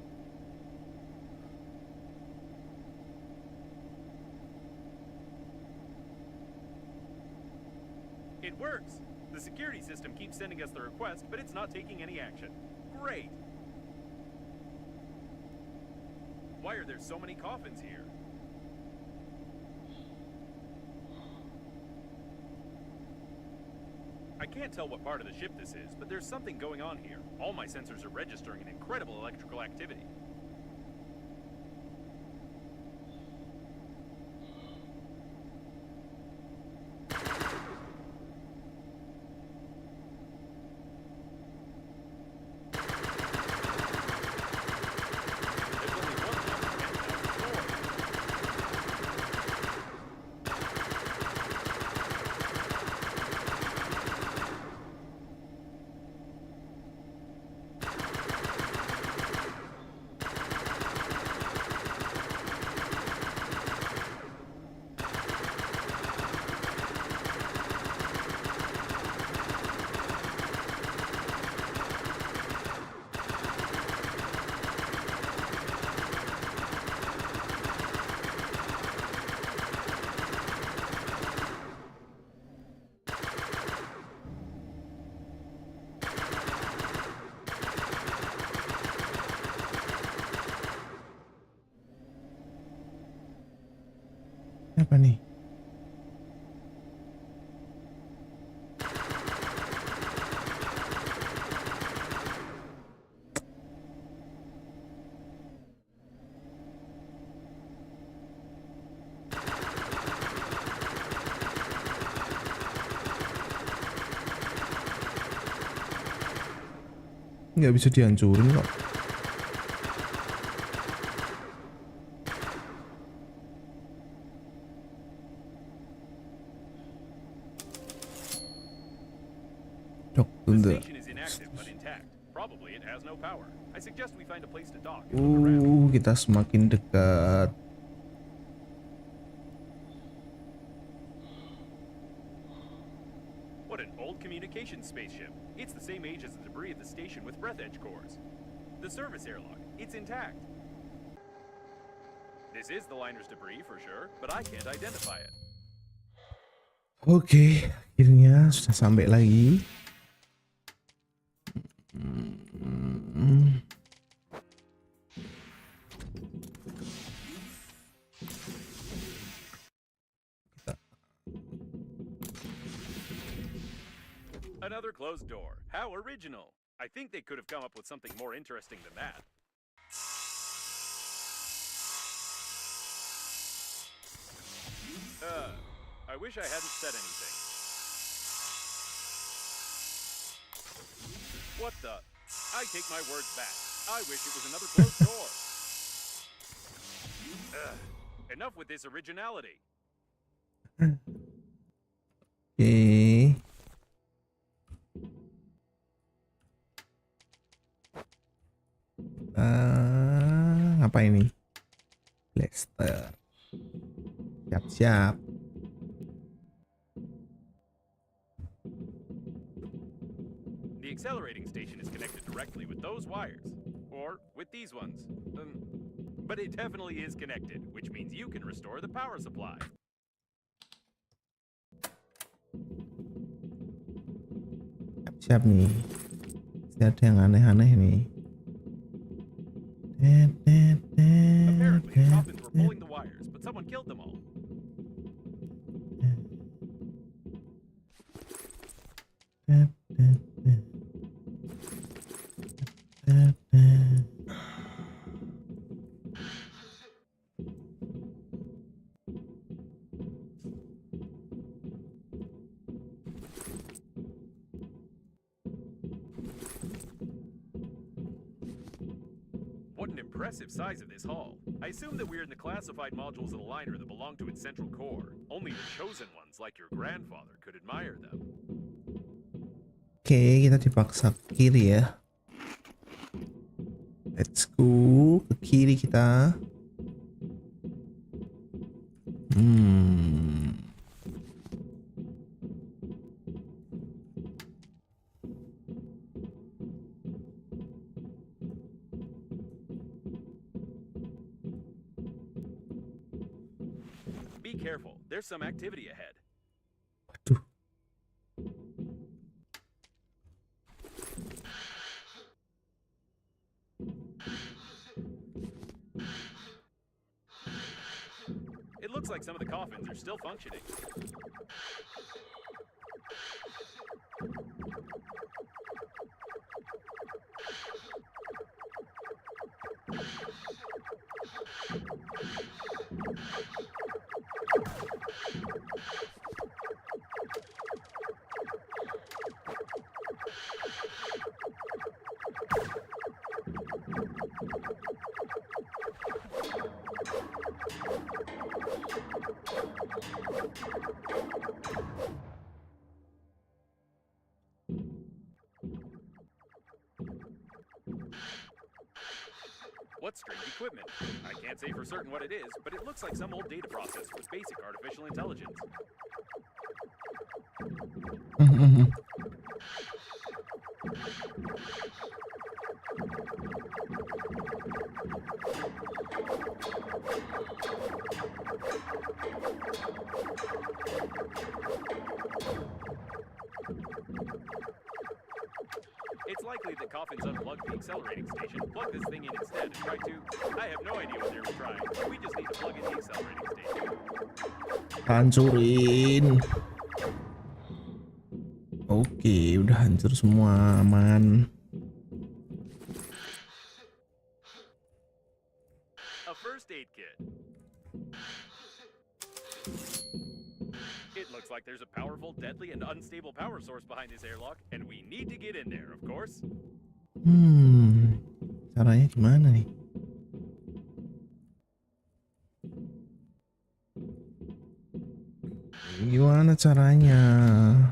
Speaker 2: It works! The security system keeps sending us the request, but it's not taking any action. Great! Why are there so many coffins here? I can't tell what part of the ship this is, but there's something going on here. All my sensors are registering an incredible electrical activity.
Speaker 1: Apa nih? Nggak bisa dihancurin kok.
Speaker 2: The station is inactive but intact. Probably it has no power. I suggest we find a place to dock and look around.
Speaker 1: Kita semakin dekat.
Speaker 2: What an old communication spaceship. It's the same age as the debris at the station with Breathedge cores. The service airlock, it's intact. This is the liner's debris for sure, but I can't identify it.
Speaker 1: Oke, akhirnya sudah sampai lagi.
Speaker 2: Another closed door. How original. I think they could have come up with something more interesting than that. I wish I hadn't said anything. What the? I take my words back. I wish it was another closed door. Enough with this originality.
Speaker 1: Oke. Apa ini? Blaster. Siap-siap.
Speaker 2: The accelerating station is connected directly with those wires. Or with these ones. But it definitely is connected, which means you can restore the power supply.
Speaker 1: Siap nih. Ada yang aneh-aneh nih.
Speaker 2: Apparently, the coffins were pulling the wires, but someone killed them all. What an impressive size of this hall. I assume that we're in the classified modules of the liner that belong to its central core. Only the chosen ones, like your grandfather, could admire them.
Speaker 1: Oke, kita dipaksa ke kiri ya. Let's go ke kiri kita.
Speaker 2: Be careful, there's some activity ahead.
Speaker 1: Waduh.
Speaker 2: It looks like some of the coffins are still functioning. What strange equipment? I can't say for certain what it is, but it looks like some old data processor with basic artificial intelligence. It's likely that coffins unplugged the accelerating station, plug this thing in instead, and try to... I have no idea what they were trying. We just need to plug in the accelerating station.
Speaker 1: Hancurin. Oke, udah hancur semua, aman.
Speaker 2: A first aid kit. It looks like there's a powerful, deadly, and unstable power source behind this airlock, and we need to get in there, of course.
Speaker 1: Caranya gimana nih? Gimana caranya?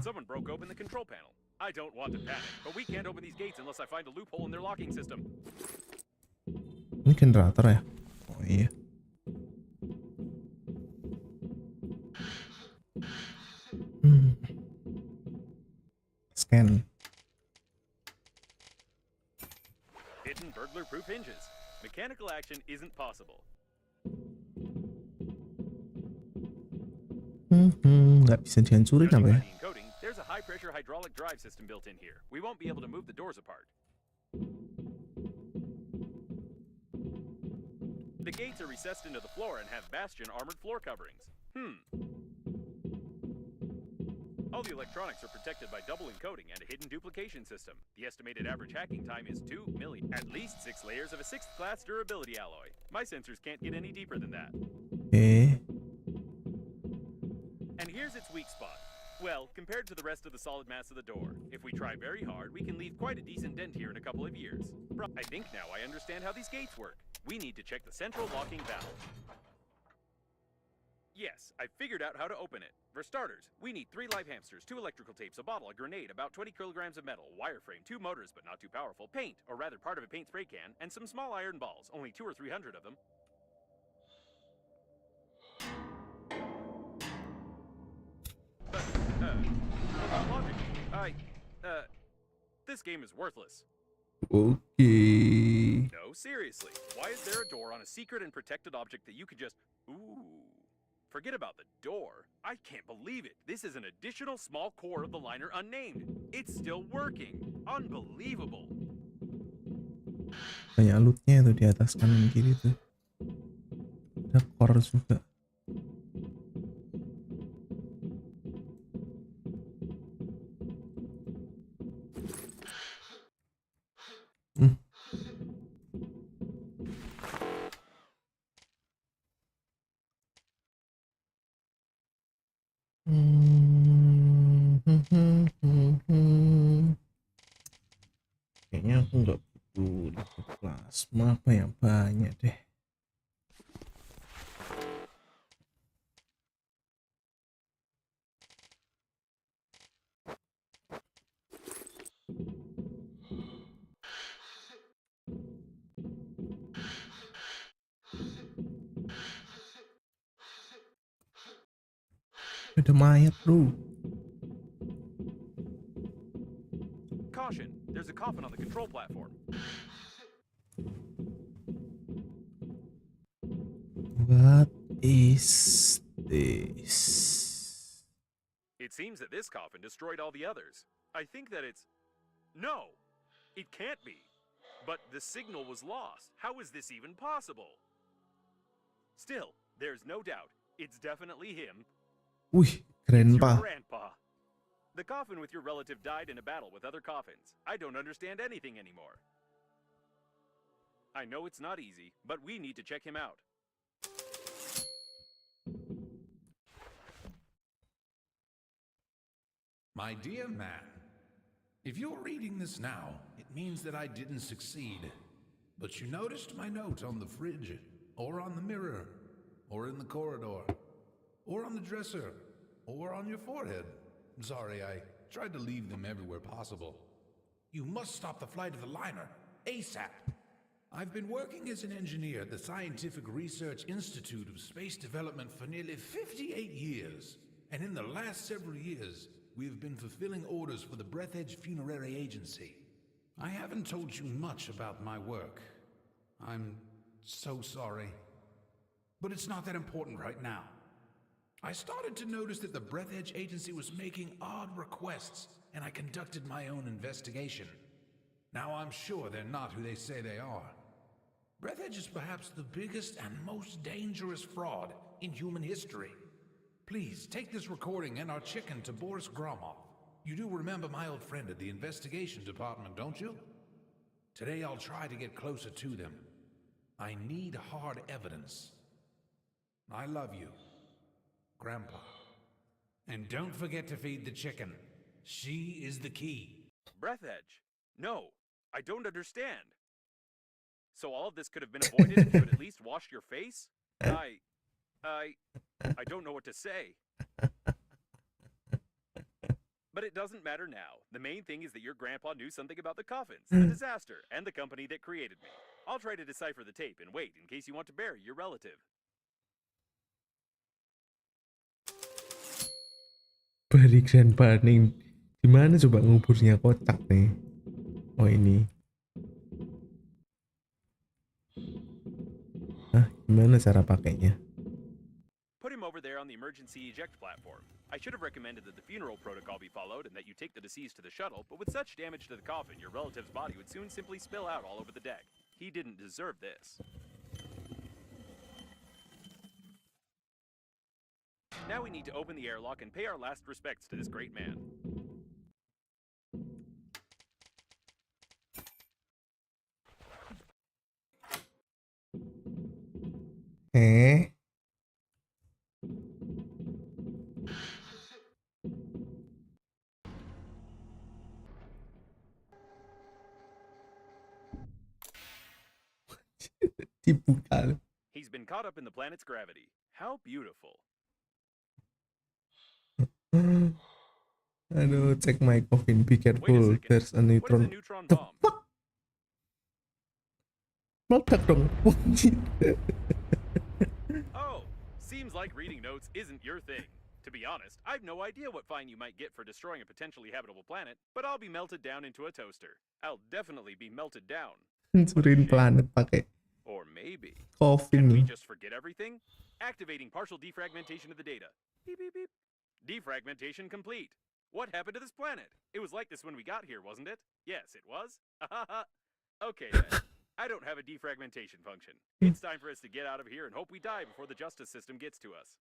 Speaker 2: Someone broke open the control panel. I don't want to panic, but we can't open these gates unless I find a loophole in their locking system.
Speaker 1: Ini generator ya? Oh iya. Scan.
Speaker 2: Hidden burglar-proof hinges. Mechanical action isn't possible.
Speaker 1: Nggak bisa dihancurin
Speaker 2: Judging
Speaker 1: apa
Speaker 2: by
Speaker 1: ya?
Speaker 2: the encoding, there's a high-pressure hydraulic drive system built in here. We won't be able to move the doors apart. The gates are recessed into the floor and have bastion armored floor coverings. All the electronics are protected by double encoding and a hidden duplication system. The estimated average hacking time is 2 million. At least 6 layers of a 6th class durability alloy. My sensors can't get any deeper than that. And here's its weak spot. Well, compared to the rest of the solid mass of the door, if we try very hard, we can leave quite a decent dent here in a couple of years. I think now I understand how these gates work. We need to check the central locking valve. Yes, I figured out how to open it. For starters, we need 3 live hamsters, 2 electrical tapes, a bottle, a grenade, about 20 kilograms of metal, wireframe, 2 motors but not too powerful, paint, or rather part of a paint spray can, and some small iron balls, only 200 or 300 of them. Logic, this game is worthless.
Speaker 1: Okay.
Speaker 2: No, seriously, why is there a door on a secret and protected object that you could just... Ooh... Forget about the door. I can't believe it. This is an additional small core of the liner unnamed. It's still working. Unbelievable.
Speaker 1: Banyak lootnya itu di atas kanan kiri tuh. Ada core juga. Kayaknya aku nggak butuh liquid plasma, apa yang banyak deh. Ada mayat, bro.
Speaker 2: Caution, there's a coffin on the control platform.
Speaker 1: What is this?
Speaker 2: It seems that this coffin destroyed all the others. I think that it's... No! It can't be. But the signal was lost. How is this even possible? Still, there's no doubt. It's definitely him.
Speaker 1: Wih,
Speaker 2: It's your
Speaker 1: grandpa.
Speaker 2: grandpa. The coffin with your relative died in a battle with other coffins. I don't understand anything anymore. I know it's not easy, but we need to check him out.
Speaker 3: My dear man, if you're reading this now, it means that I didn't succeed. But you noticed my note on the fridge, or on the mirror, or in the corridor, or on the dresser, or on your forehead. Sorry, I tried to leave them everywhere possible. You must stop the flight of the liner, ASAP. I've been working as an engineer at the Scientific Research Institute of Space Development for nearly 58 years. And in the last several years, we've been fulfilling orders for the Breathedge Funerary Agency. I haven't told you much about my work. I'm so sorry. But it's not that important right now. I started to notice that the Breathedge Agency was making odd requests, and I conducted my own investigation. Now I'm sure they're not who they say they are. Breathedge is perhaps the biggest and most dangerous fraud in human history. Please, take this recording and our chicken to Boris Gromov. You do remember my old friend at the investigation department, don't you? Today I'll try to get closer to them. I need hard evidence. I love you, Grandpa. And don't forget to feed the chicken. She is the key.
Speaker 2: Breathedge? No, I don't understand. So all of this could have been avoided if you had at least washed your face? I don't know what to say. But it doesn't matter now. The main thing is that your grandpa knew something about the coffins, the disaster, and the company that created me. I'll try to decipher the tape and wait in case you want to bury your relative.
Speaker 1: Bari grandpa nih. Gimana coba nguburnya, kotak nih. Oh ini. Hah, gimana cara pakainya?
Speaker 2: Put him over there on the emergency eject platform. I should have recommended that the funeral protocol be followed and that you take the deceased to the shuttle, but with such damage to the coffin, your relative's body would soon simply spill out all over the deck. He didn't deserve this. Now we need to open the airlock and pay our last respects to this great man.
Speaker 1: Dibuka.
Speaker 2: He's been caught up in the planet's gravity. How beautiful.
Speaker 1: Aduh, check my coffin. Be
Speaker 2: Wait a
Speaker 1: careful.
Speaker 2: second.
Speaker 1: There's a
Speaker 2: What is a
Speaker 1: neutron.
Speaker 2: neutron
Speaker 1: The
Speaker 2: bomb?
Speaker 1: fuck? Meledak dong.
Speaker 2: Oh, seems like reading notes isn't your thing. To be honest, I've no idea what fine you might get for destroying a potentially habitable planet, but I'll be melted down into a toaster. I'll definitely be melted down.
Speaker 1: Hancurin planet pakai
Speaker 2: Or maybe. Can
Speaker 1: coffin.
Speaker 2: we just forget everything? Activating partial defragmentation of the data. Beep, beep, beep. Defragmentation complete. What happened to this planet? It was like this when we got here, wasn't it? Yes, it was. Okay, then. I don't have a defragmentation function. It's time for us to get out of here and hope we die before the justice system gets to us.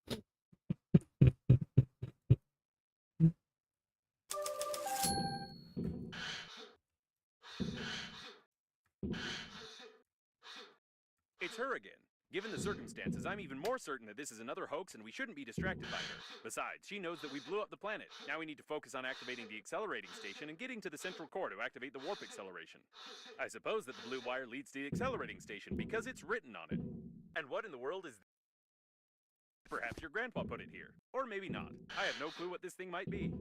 Speaker 2: It's her again. Given the circumstances, I'm even more certain that this is another hoax and we shouldn't be distracted by her. Besides, she knows that we blew up the planet. Now we need to focus on activating the accelerating station and getting to the central core to activate the warp acceleration. I suppose that the blue wire leads to the accelerating station because it's written on it. And what in the world is... Perhaps your grandpa put it here. Or maybe not. I have no clue what this thing might be.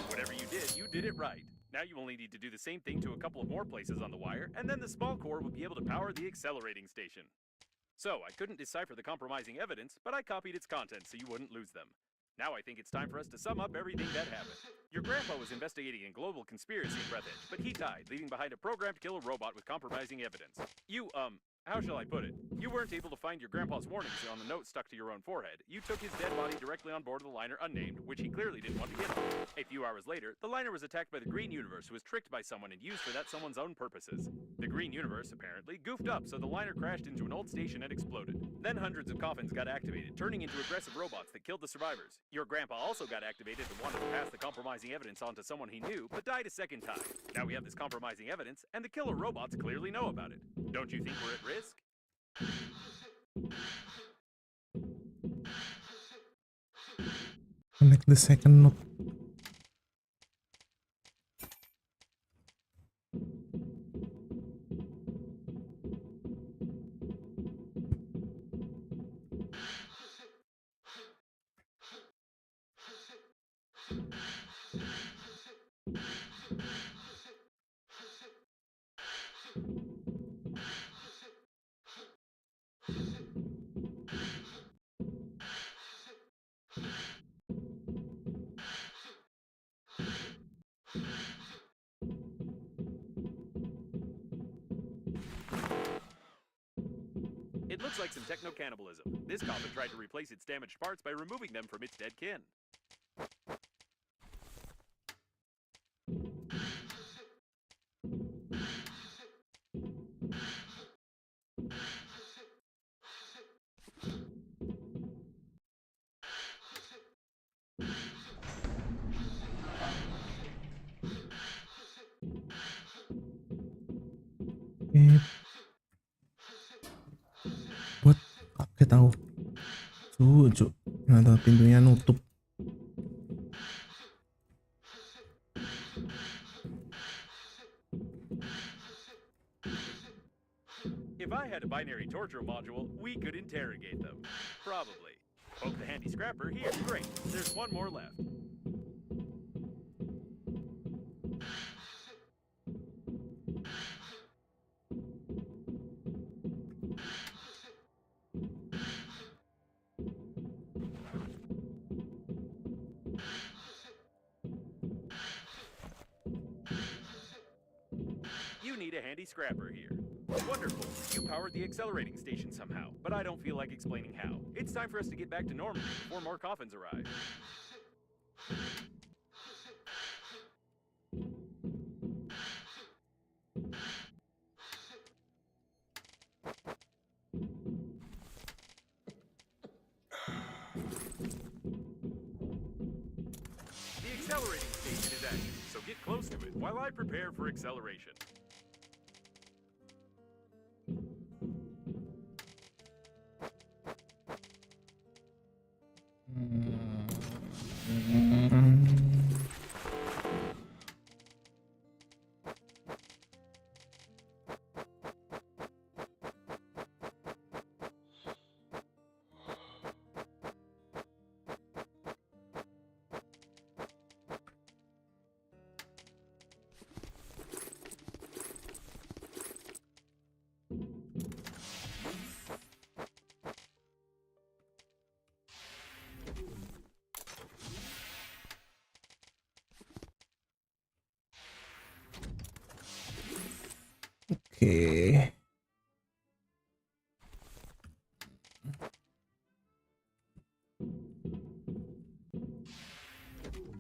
Speaker 2: Whatever you did it right. Now you only need to do the same thing to a couple of more places on the wire, and then the small core will be able to power the accelerating station. So, I couldn't decipher the compromising evidence, but I copied its contents so you wouldn't lose them. Now I think it's time for us to sum up everything that happened. Your grandpa was investigating a global conspiracy in Breathedge, but he died, leaving behind a programmed killer robot with compromising evidence. You, how shall I put it? You weren't able to find your grandpa's warnings on the note stuck to your own forehead. You took his dead body directly on board of the liner unnamed, which he clearly didn't want to get on. A few hours later, the liner was attacked by the Green Universe, who was tricked by someone and used for that someone's own purposes. The Green Universe, apparently, goofed up, so the liner crashed into an old station and exploded. Then hundreds of coffins got activated, turning into aggressive robots that killed the survivors. Your grandpa also got activated and wanted to pass the compromising evidence on to someone he knew, but died a second time. Now we have this compromising evidence, and the killer robots clearly know about it. Don't you think we're at risk?
Speaker 1: Connect the second note.
Speaker 2: It looks like some techno-cannibalism. This coffin tried to replace its damaged parts by removing them from its dead kin.
Speaker 1: Buat kaget tahu. Cuk. Ternyata pintunya nutup.
Speaker 2: If I had a binary torture module, we could interrogate them. Probably. Poke the handy scrapper here. Great. There's one more left. need a handy scrapper here. Wonderful. You powered the accelerating station somehow, but I don't feel like explaining how. It's time for us to get back to normal before more coffins arrive. The accelerating station is active, so get close to it while I prepare for acceleration.
Speaker 1: Oke.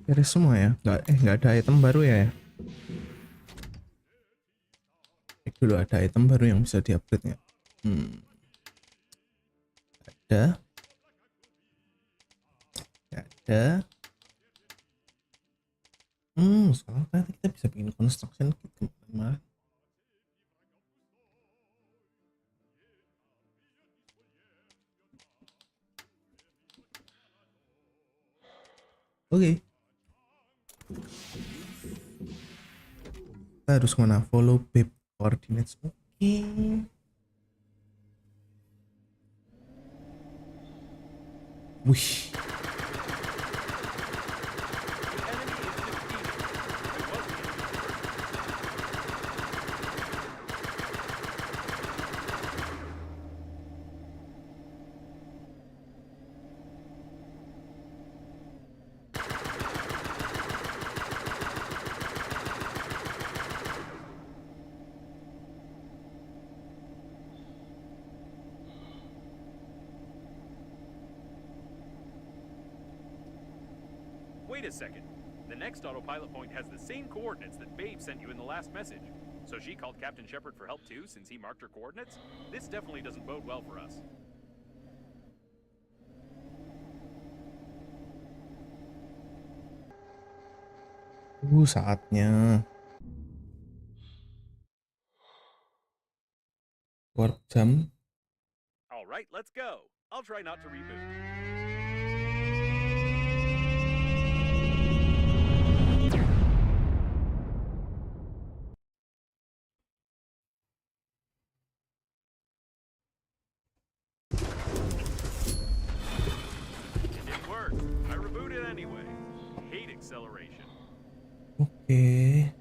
Speaker 1: Beres semua ya? Nggak ada item baru ya? Cek dulu ada item baru yang bisa di-upgrade nggak? Ada. Nggak ada. Sekarang ternyata kita bisa bikin construction kit kemarin. Oke. Kita harus mana? Follow babe coordinates. Oke. Wih.
Speaker 2: Wait a second. The next autopilot point has the same coordinates that Babe sent you in the last message. So she called Captain Shepard for help too, since he marked her coordinates? This definitely doesn't bode well for us.
Speaker 1: Saatnya. Warp jam.
Speaker 2: All right, let's go. I'll try not to reboot. It didn't work. I rebooted anyway. Hate acceleration.
Speaker 1: Oke.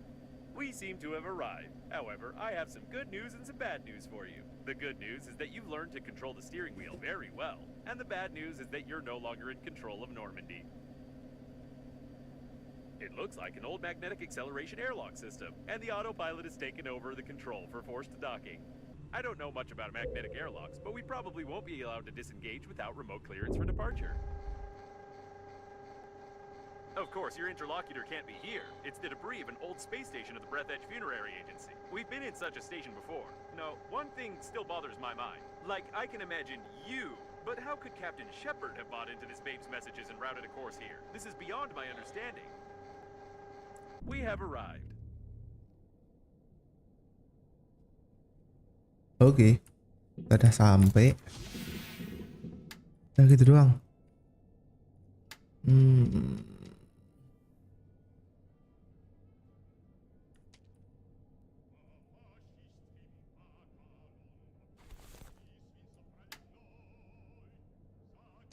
Speaker 2: We seem to have arrived. However, I have some good news and some bad news for you. The good news is that you've learned to control the steering wheel very well. And the bad news is that you're no longer in control of Normandy. It looks like an old magnetic acceleration airlock system, and the autopilot has taken over the control for forced docking. I don't know much about magnetic airlocks, but we probably won't be allowed to disengage without remote clearance for departure. Of course, your interlocutor can't be here. It's the debris of an old space station of the Breathedge Funerary Agency. We've been in such a station before. No, one thing still bothers my mind. Like, I can imagine you, but how could Captain Shepard have bought into this babe's messages and routed a course here? This is beyond my understanding. We have arrived.
Speaker 1: Oke. Kita udah sampai. Udah gitu doang.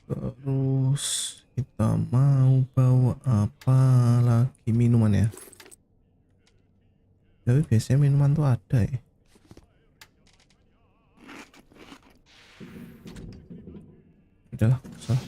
Speaker 1: Terus kita mau bawa apa lagi? Minuman ya. Tapi biasanya minuman tuh ada ya. Udah, usah.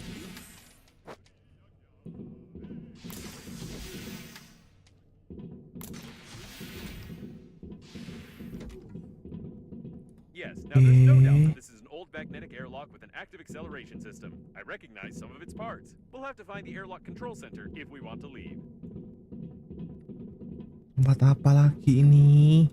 Speaker 2: Yes, now there's no doubt that this is an old magnetic airlock with an active acceleration system. I recognize some of its parts. We'll have to find the airlock control center if we want to leave.
Speaker 1: Tempat apa lagi ini?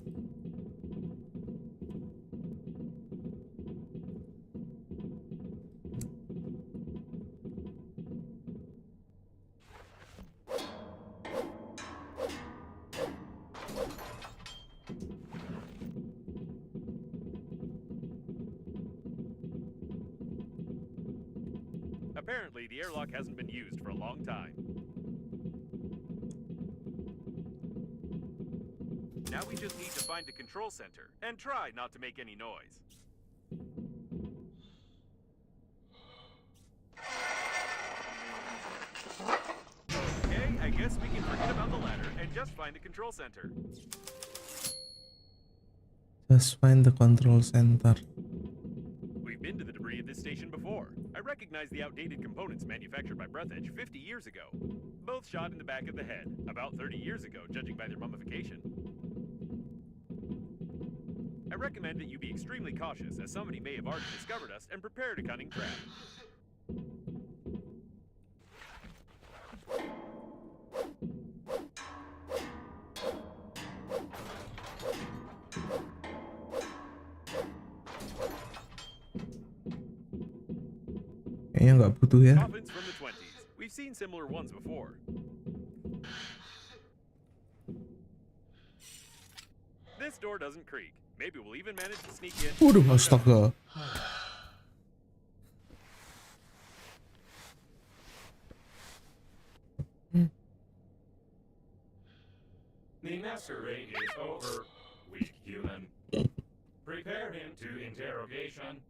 Speaker 2: Apparently, the airlock hasn't been used for a long time. Now we just need to find the control center and try not to make any noise. Okay, I guess we can forget about the ladder and just find the control center.
Speaker 1: Just find the control center.
Speaker 2: We've been to the debris at this station before. I recognize the outdated components manufactured by Breathedge 50 years ago. Both shot in the back of the head, about 30 years ago, judging by their mummification. I recommend that you be extremely cautious, as somebody may have already discovered us and prepared a cunning trap.
Speaker 1: Kayaknya nggak butuh ya.
Speaker 2: Coffins from the 20s. We've seen similar ones before. This door doesn't creak. Maybe we'll even manage to sneak in.
Speaker 1: Waduh, astaga.
Speaker 2: The masquerade is over, weak human. Prepare him to interrogation.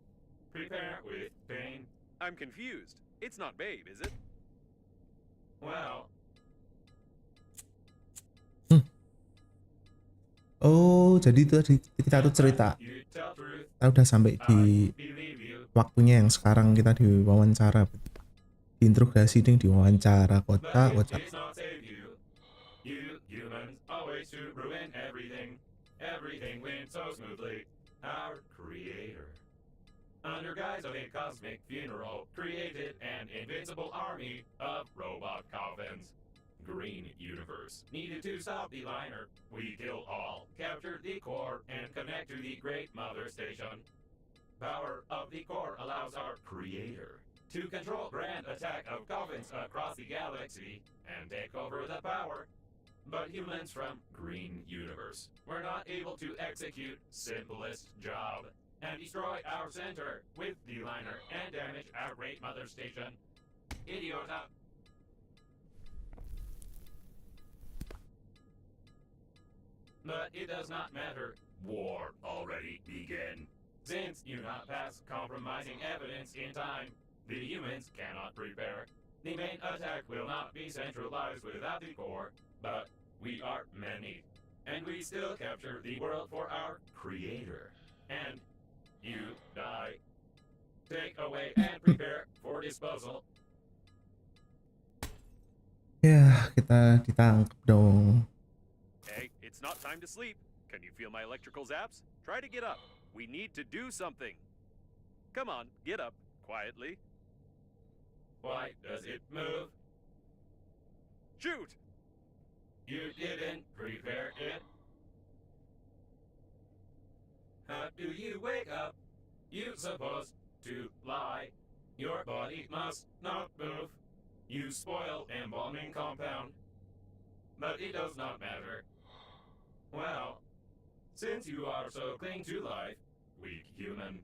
Speaker 2: Prepare with pain. I'm confused. It's not Babe, is it? Well.
Speaker 1: Oh, jadi itu kita tuh cerita. Kita udah sampai di waktunya yang sekarang kita diwawancara. Diinterogasi ding, diwawancara, kocak.
Speaker 2: You humans always to ruin everything. Everything went so smoothly. Our creator, under guise of a cosmic funeral, created an invincible army of robot coffins. Green Universe needed to stop the liner. We killed all, captured the core, and connect to the Great Mother Station. Power of the core allows our creator to control grand attack of coffins across the galaxy and take over the power. But humans from Green Universe were not able to execute simplest job and destroy our center with the liner and damage our Great Mother Station. Idiota. But it does not matter. War already began. Since you not pass compromising evidence in time, the humans cannot prepare. The main attack will not be centralized without the core, but we are many. And we still capture the world for our creator. And you die. Take away and prepare for disposal.
Speaker 1: Ya, kita ditangkap dong.
Speaker 2: Hey, it's not time to sleep. Can you feel my electrical zaps? Try to get up. We need to do something. Come on, get up, quietly. Why does it move? Shoot! You didn't prepare it. How do you wake up? You're supposed to lie. Your body must not move. You spoil embalming compound. But it does not matter. Well, since you are so cling to life, weak human,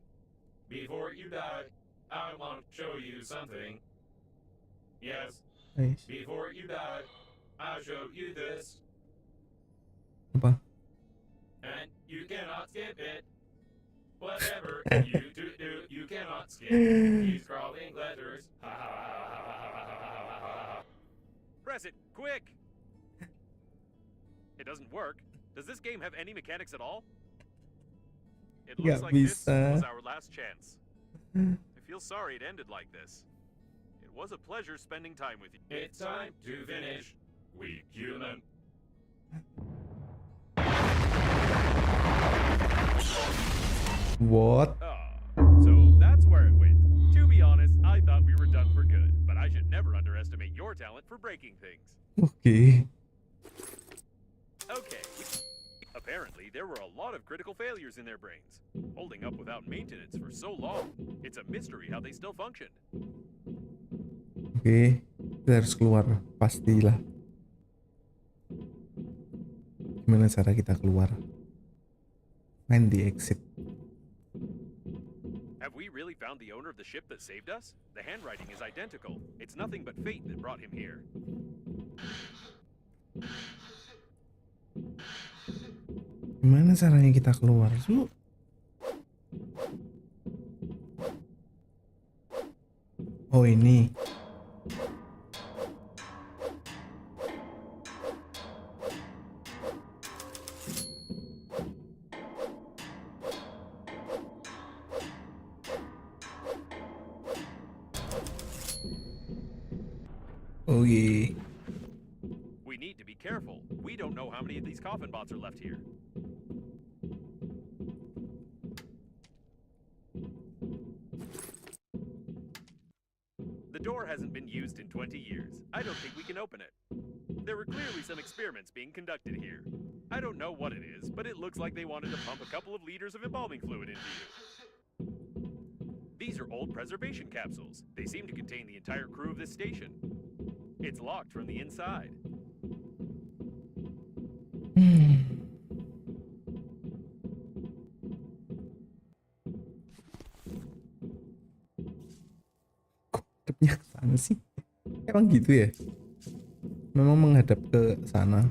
Speaker 2: before you die, I want to show you something. Yes,
Speaker 1: Nice.
Speaker 2: before you die, I'll show you this.
Speaker 1: Apa?
Speaker 2: And you cannot skip it. Whatever you do, you cannot skip these crawling letters. Press it, quick! It doesn't work. Does this game have any mechanics at all? It looks
Speaker 1: Nggak
Speaker 2: like this
Speaker 1: bisa.
Speaker 2: was our last chance. I feel sorry it ended like this. It was a pleasure spending time with you. It's time to finish, weak human.
Speaker 1: What?
Speaker 2: So that's where it went. To be honest, I thought we were done for good, but I should never underestimate your talent for breaking things.
Speaker 1: Oke.
Speaker 2: Okay. Apparently, there were a lot of critical failures in their brains, holding up without maintenance for so long. It's a mystery how they still functioned.
Speaker 1: Oke, kita harus keluar pastilah. Gimana cara kita keluar? Find the exit.
Speaker 2: Have we really found the owner of the ship that saved us? The handwriting is identical. It's nothing but fate that brought him here.
Speaker 1: Gimana caranya kita keluar, Su? Oh, ini. Oh yeah.
Speaker 2: We need to be careful. We don't know how many of these coffin bots are left here. The door hasn't been used in 20 years. I don't think we can open it. There were clearly some experiments being conducted here. I don't know what it is, but it looks like they wanted to pump a couple of liters of embalming fluid into you. These are old preservation capsules. They seem to contain the entire crew of this station. It's locked from the inside.
Speaker 1: Kok hadapnya ke sana sih? Emang gitu ya? Memang menghadap ke sana.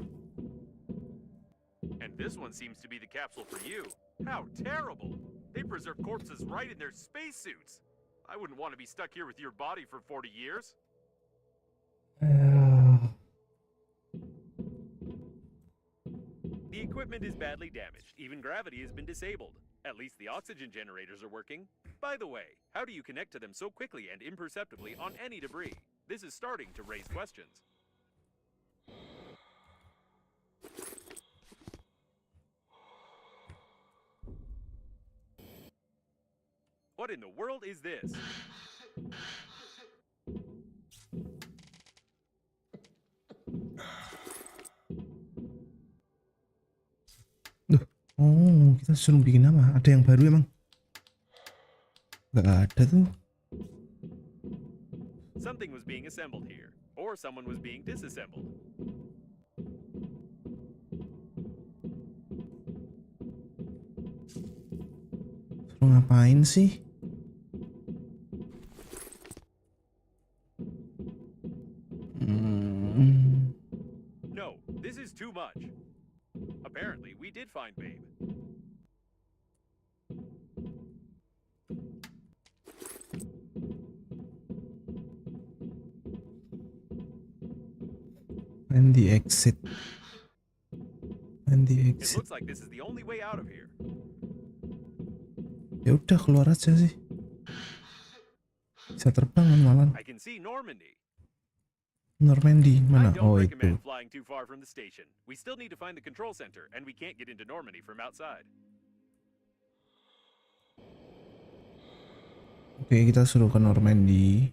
Speaker 2: And this one seems to be the capsule for you. How terrible! They preserve corpses right in their spacesuits. I wouldn't want to be stuck here with your body for 40 years. The equipment is badly damaged. Even gravity has been disabled. At least the oxygen generators are working. By the way, how do you connect to them so quickly and imperceptibly on any debris? This is starting to raise questions. What in the world is this?
Speaker 1: Duh, oh, kita suruh bikin apa? Ada yang baru emang? Gak ada tuh.
Speaker 2: Something was being assembled here, or someone was being disassembled.
Speaker 1: Suruh ngapain sih?
Speaker 2: No, this is too much. Apparently, we did find Babe.
Speaker 1: Find the exit. Find the
Speaker 2: It
Speaker 1: exit.
Speaker 2: looks like this is the only way out of here.
Speaker 1: Ya udah keluar aja sih. Bisa terbang kan malah.
Speaker 2: I can see Normandy.
Speaker 1: Normandy
Speaker 2: I
Speaker 1: mana?
Speaker 2: don't
Speaker 1: Oh itu.
Speaker 2: recommend flying too far from the station. We still need to find the control center, and we can't get into Normandy from outside.
Speaker 1: Oke, kita suruh ke Normandy.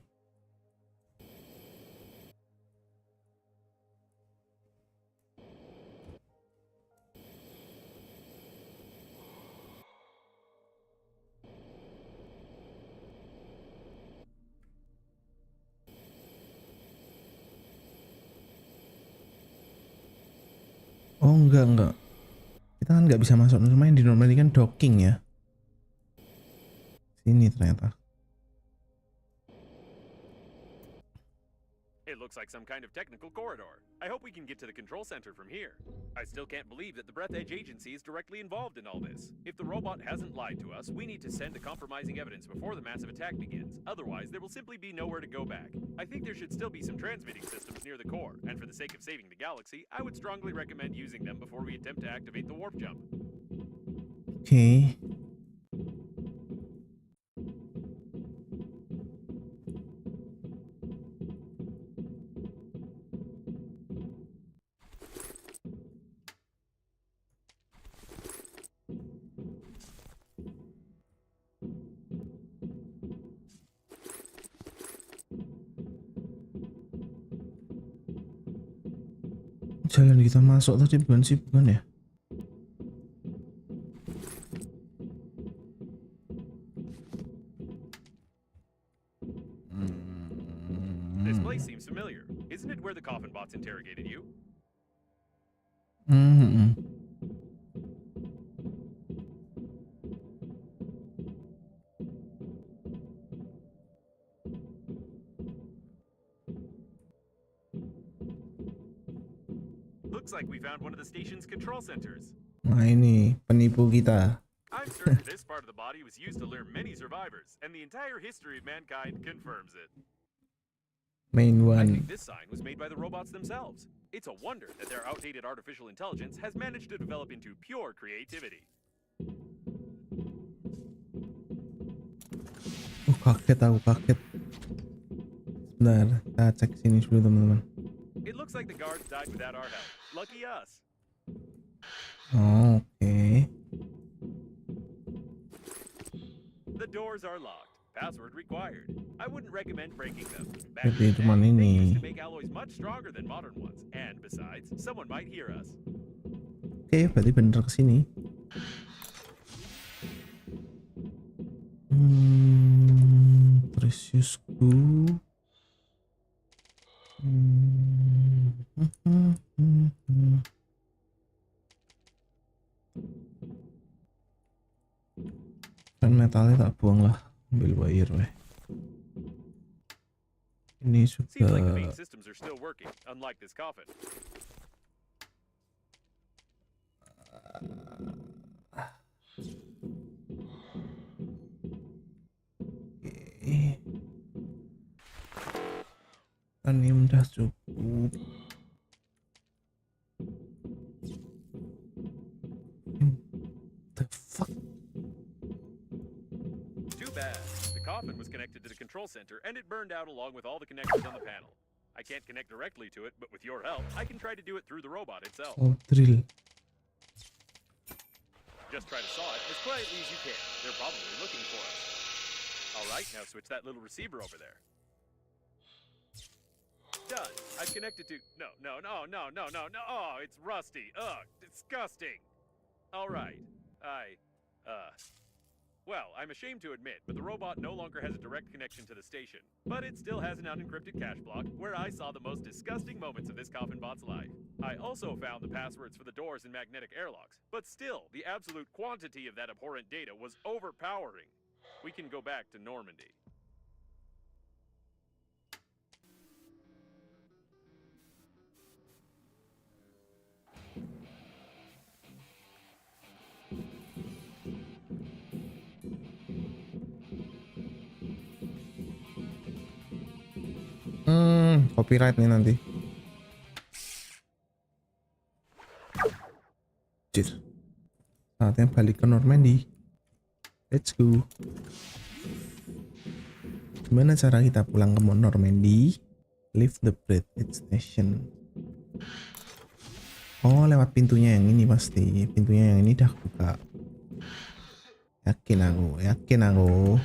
Speaker 1: Oh enggak. Kita kan nggak bisa masuk Normandy. Normandy kan docking ya. Sini ternyata.
Speaker 2: It looks like some kind of technical corridor. I hope we can get to the control center from here. I still can't believe that the Breathedge agency is directly involved in all this. If the robot hasn't lied to us, we need to send the compromising evidence before the massive attack begins. Otherwise, there will simply be nowhere to go back. I think there should still be some transmitting systems near the core, and for the sake of saving the galaxy, I would strongly recommend using them before we attempt to activate the warp jump.
Speaker 1: Oke. jalan kita masuk tadi bukan sih, bukan ya?
Speaker 2: This place seems familiar. Isn't it where the coffin bots interrogated you? Looks like we found one of the station's control centers.
Speaker 1: Nah ini penipu kita.
Speaker 2: I'm certain this part of the body was used to lure many survivors, and the entire history of mankind confirms it.
Speaker 1: Main
Speaker 2: I
Speaker 1: one.
Speaker 2: think this sign was made by the robots themselves. It's a wonder that their outdated artificial intelligence has managed to develop into pure creativity.
Speaker 1: Kaget aku, kaget. Bentar, kita cek sini dulu teman-teman.
Speaker 2: It looks like the guards died without our help. Lucky us.
Speaker 1: Oh, oke.
Speaker 2: The doors are locked. Password required. I wouldn't recommend breaking them.
Speaker 1: Jadi
Speaker 2: in the
Speaker 1: cuman
Speaker 2: day, they
Speaker 1: ini.
Speaker 2: used to make alloys much stronger than modern ones. And besides, someone might hear us.
Speaker 1: Oke, berarti bener kesini. Precious glue. Kan metalnya tak buang lah, ambil wire weh. Ini
Speaker 2: Seems like the main
Speaker 1: sudah
Speaker 2: systems are still working, unlike this coffin.
Speaker 1: ini udah cukup. The fuck?
Speaker 2: Too bad. The coffin was connected to the control center, and it burned out along with all the connections on the panel. I can't connect directly to it, but with your help, I can try to do it through the robot itself.
Speaker 1: Oh, drill.
Speaker 2: Just try to saw it as quietly as you can. They're probably looking for us. All right, now switch that little receiver over there. Done. I've connected to... No. Oh, it's rusty. Ugh, disgusting. All right. Well, I'm ashamed to admit, but the robot no longer has a direct connection to the station. But it still has an unencrypted cache block where I saw the most disgusting moments of this coffin bot's life. I also found the passwords for the doors and magnetic airlocks. But still, the absolute quantity of that abhorrent data was overpowering. We can go back to Normandy.
Speaker 1: Copyright nih nanti. Jir. Saatnya balik ke Normandy. Let's go. Gimana cara kita pulang ke Normandy? Leave the Breathedge station. Oh, lewat pintunya yang ini pasti. Pintunya yang ini dah buka. Yakin aku.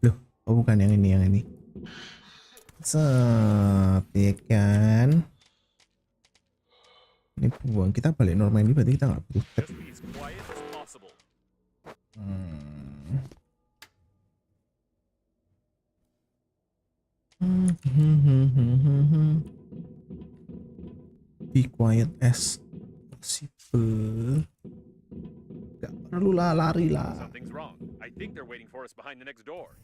Speaker 1: Loh, oh bukan yang ini. Set, ya kan? Ini buang, kita balik Normandy berarti kita nggak butuh tab.
Speaker 2: Just be as quiet as possible.
Speaker 1: Be quiet as possible. Gak perlu lah, lari lah.
Speaker 2: Something's wrong. I think they're waiting for us behind the next door.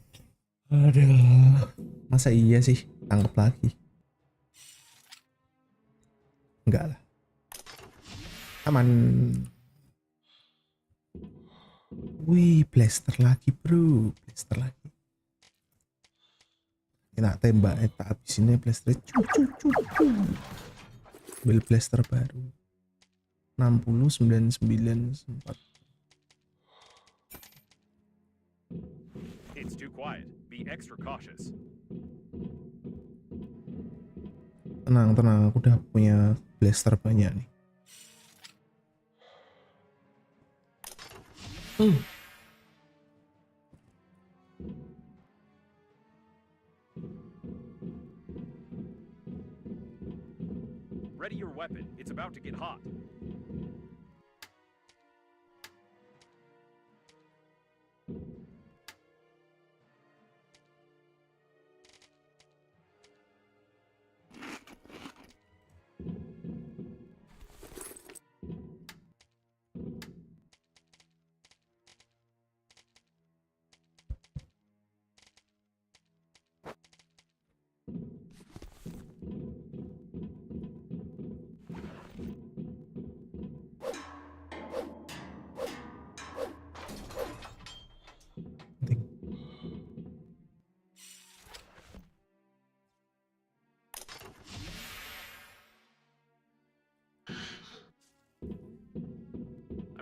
Speaker 1: Aduh, masa iya sih tangkap lagi? Enggak lah, aman. Wih, blaster lagi bro, blaster lagi. Kita tembak, tak habisinnya blaster. Ambil blaster baru. 60, 99, 4.
Speaker 2: It's too quiet. Be extra cautious.
Speaker 1: Tenang, aku udah punya blaster banyak nih.
Speaker 2: Ready your weapon. It's about to get hot.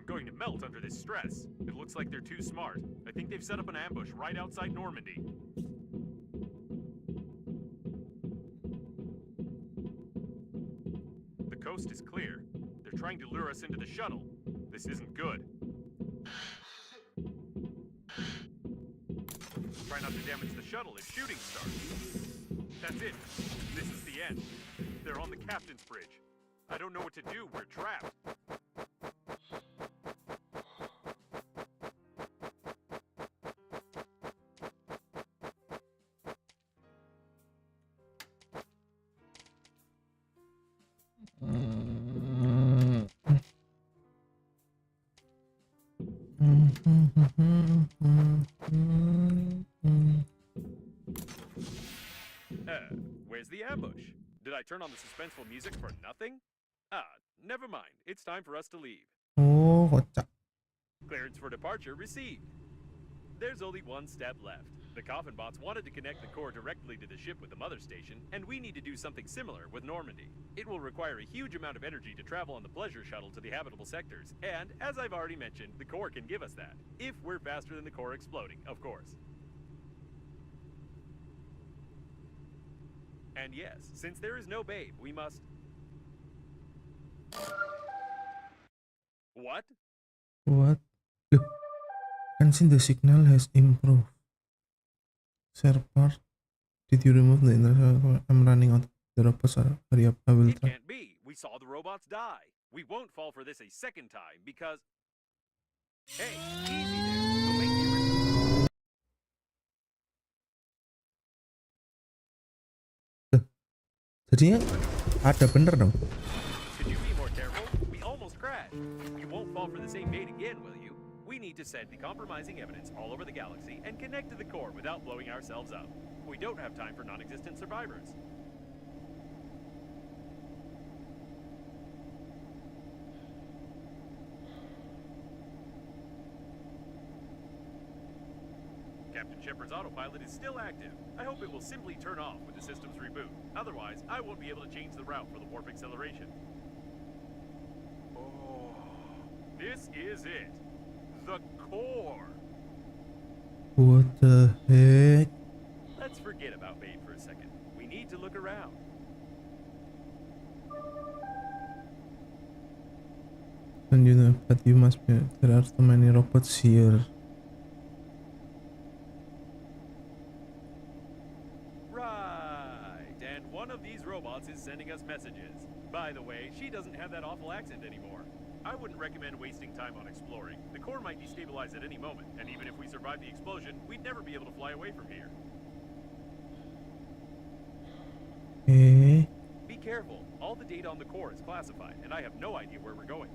Speaker 2: Going to melt under this stress. It looks like they're too smart. I think they've set up an ambush right outside Normandy. The coast is clear. They're trying to lure us into the shuttle. This isn't good. Try not to damage the shuttle if shooting starts. That's it. This is the end. They're on the captain's bridge. I don't know what to do. We're trapped. Where's the ambush? Did I turn on the suspenseful music for nothing? Never mind. It's time for us to leave.
Speaker 1: Oh, kocak.
Speaker 2: Clearance for departure received. There's only one step left. The coffin bots wanted to connect the core directly to the ship with the mother station, and we need to do something similar with Normandy. It will require a huge amount of energy to travel on the pleasure shuttle to the habitable sectors, and, as I've already mentioned, the core can give us that. If we're faster than the core exploding, of course. And yes, since there is no babe, we must... What?
Speaker 1: What? Look, can see the signal has improved. Server, did you remove the internet? I'm running out of the robots. Hurry up, I will
Speaker 2: It
Speaker 1: try.
Speaker 2: can't be. We saw the robots die. We won't fall for this a second time because... Hey, easy there. You'll make me...
Speaker 1: Jadinya ada bener dong.
Speaker 2: Could you be more careful? We almost crashed. You won't fall for the same bait again, will you? We need to send the compromising evidence all over the galaxy and connect to the core without blowing ourselves up. We don't have time for non-existent survivors. Captain Shepard's autopilot is still active. I hope it will simply turn off when the systems reboot. Otherwise, I won't be able to change the route for the warp acceleration. Oh, this is it. The core.
Speaker 1: What the heck?
Speaker 2: Let's forget about Babe for a second. We need to look around.
Speaker 1: And you know, but you must be. There are too many robots here.
Speaker 2: Right, and one of these robots is sending us messages. By the way, she doesn't have that awful accent anymore. I wouldn't recommend wasting time on exploring. The core might destabilize at any moment, and even if we survive the explosion, we'd never be able to fly away from here.
Speaker 1: Okay.
Speaker 2: Be careful. All the data on the core is classified, and I have no idea where we're going.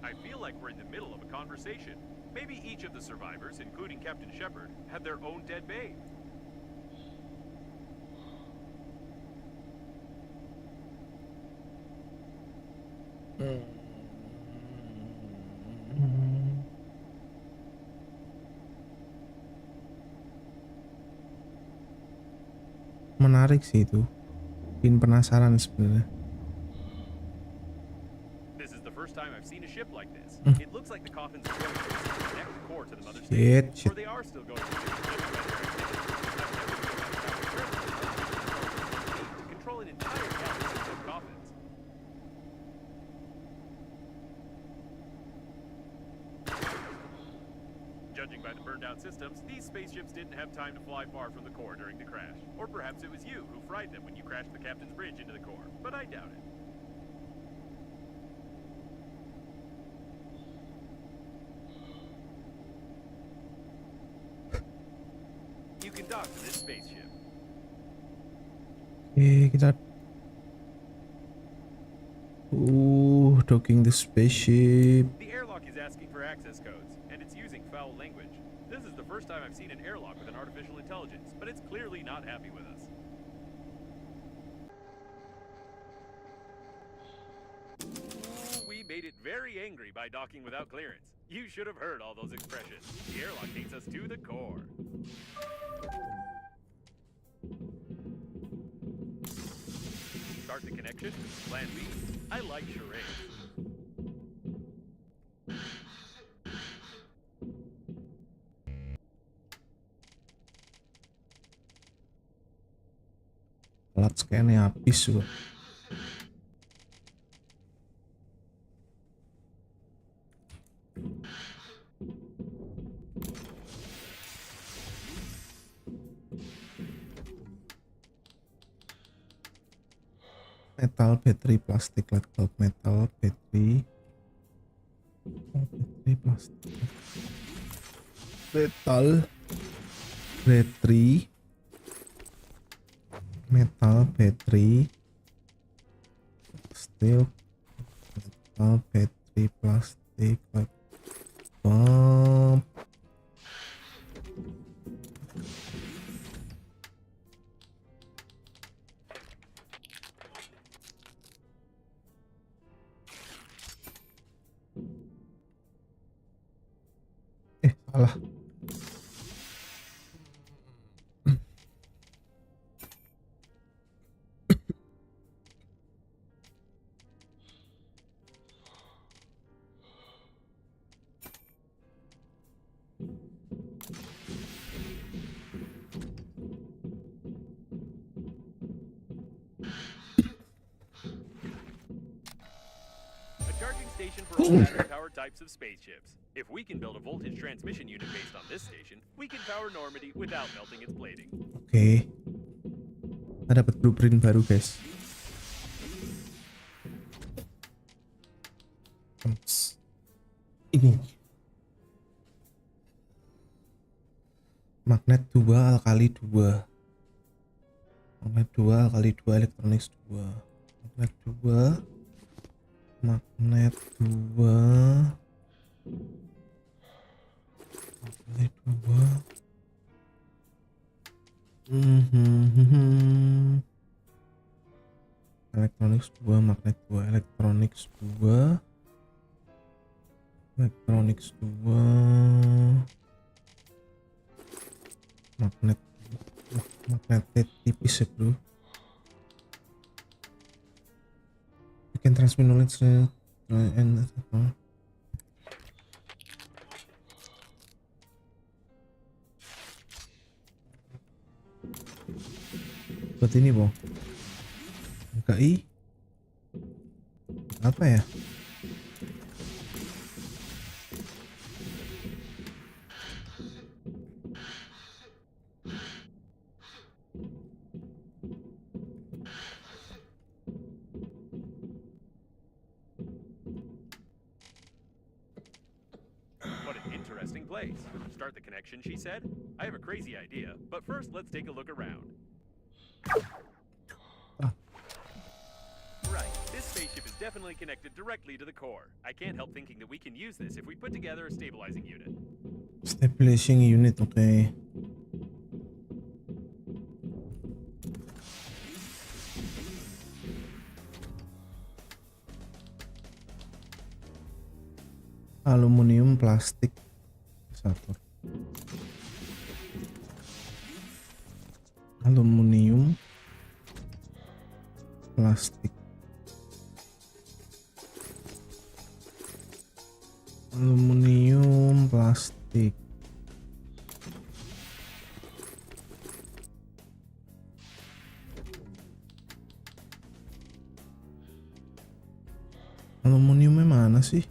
Speaker 2: I feel like we're in the middle of a conversation. Maybe each of the survivors, including Captain Shepard, had their own dead babe.
Speaker 1: Menarik sih itu. Bikin penasaran sebenarnya.
Speaker 2: This is the first time I've seen a ship like this. It looks like the coffins are going to connect the core to the mother station,
Speaker 1: Shit.
Speaker 2: or they are still going to control an entire galaxy of coffins. Judging by the burned out systems, these spaceships didn't have time to fly far from the core during the crash. Or perhaps it was you who fried them when you crashed the captain's bridge into the core. But I doubt it. You can dock to this spaceship.
Speaker 1: Kita docking the spaceship.
Speaker 2: The airlock is asking for access codes, and it's using foul language. This is the first time I've seen an airlock with an artificial intelligence, but it's clearly not happy with us. Ooh, we made it very angry by docking without clearance. You should have heard all those expressions. The airlock hates us to the core. Start the connection. Plan B. I like charades.
Speaker 1: Alat scan-nya habis gua. Metal, battery, plastik, laptop, metal, battery, plastik, metal, battery, metal, battery, steel, metal, battery, plastik, laptop. Salah.
Speaker 2: A charging station for all battery-powered types of spaceships. If we can build a voltage transmission unit based on this station, we can power Normandy without melting its plating.
Speaker 1: Oke. Ada dapat blueprint baru, guys. Ini. Magnet 2 alkali 2. Magnet 2 alkali 2 elektronik 2. Magnet 2. Magnet 2. Magnet 2. Elektronik 2, magnet 2, elektronik 2. Elektronik 2. Magnetnya tipis ya, bro. You can transmit knowledge and buat ini, Bang. KI apa ya?
Speaker 2: What an interesting place. Start the connection, she said. I have a crazy idea, but first let's take a look around. Right, this spaceship is definitely connected directly to the core. I can't help thinking that we can use this if we put together a stabilizing unit.
Speaker 1: Stabilizing unit, okay. Aluminium, plastik, satu. Aluminium, plastik. Aluminium, plastik. Aluminiumnya mana sih?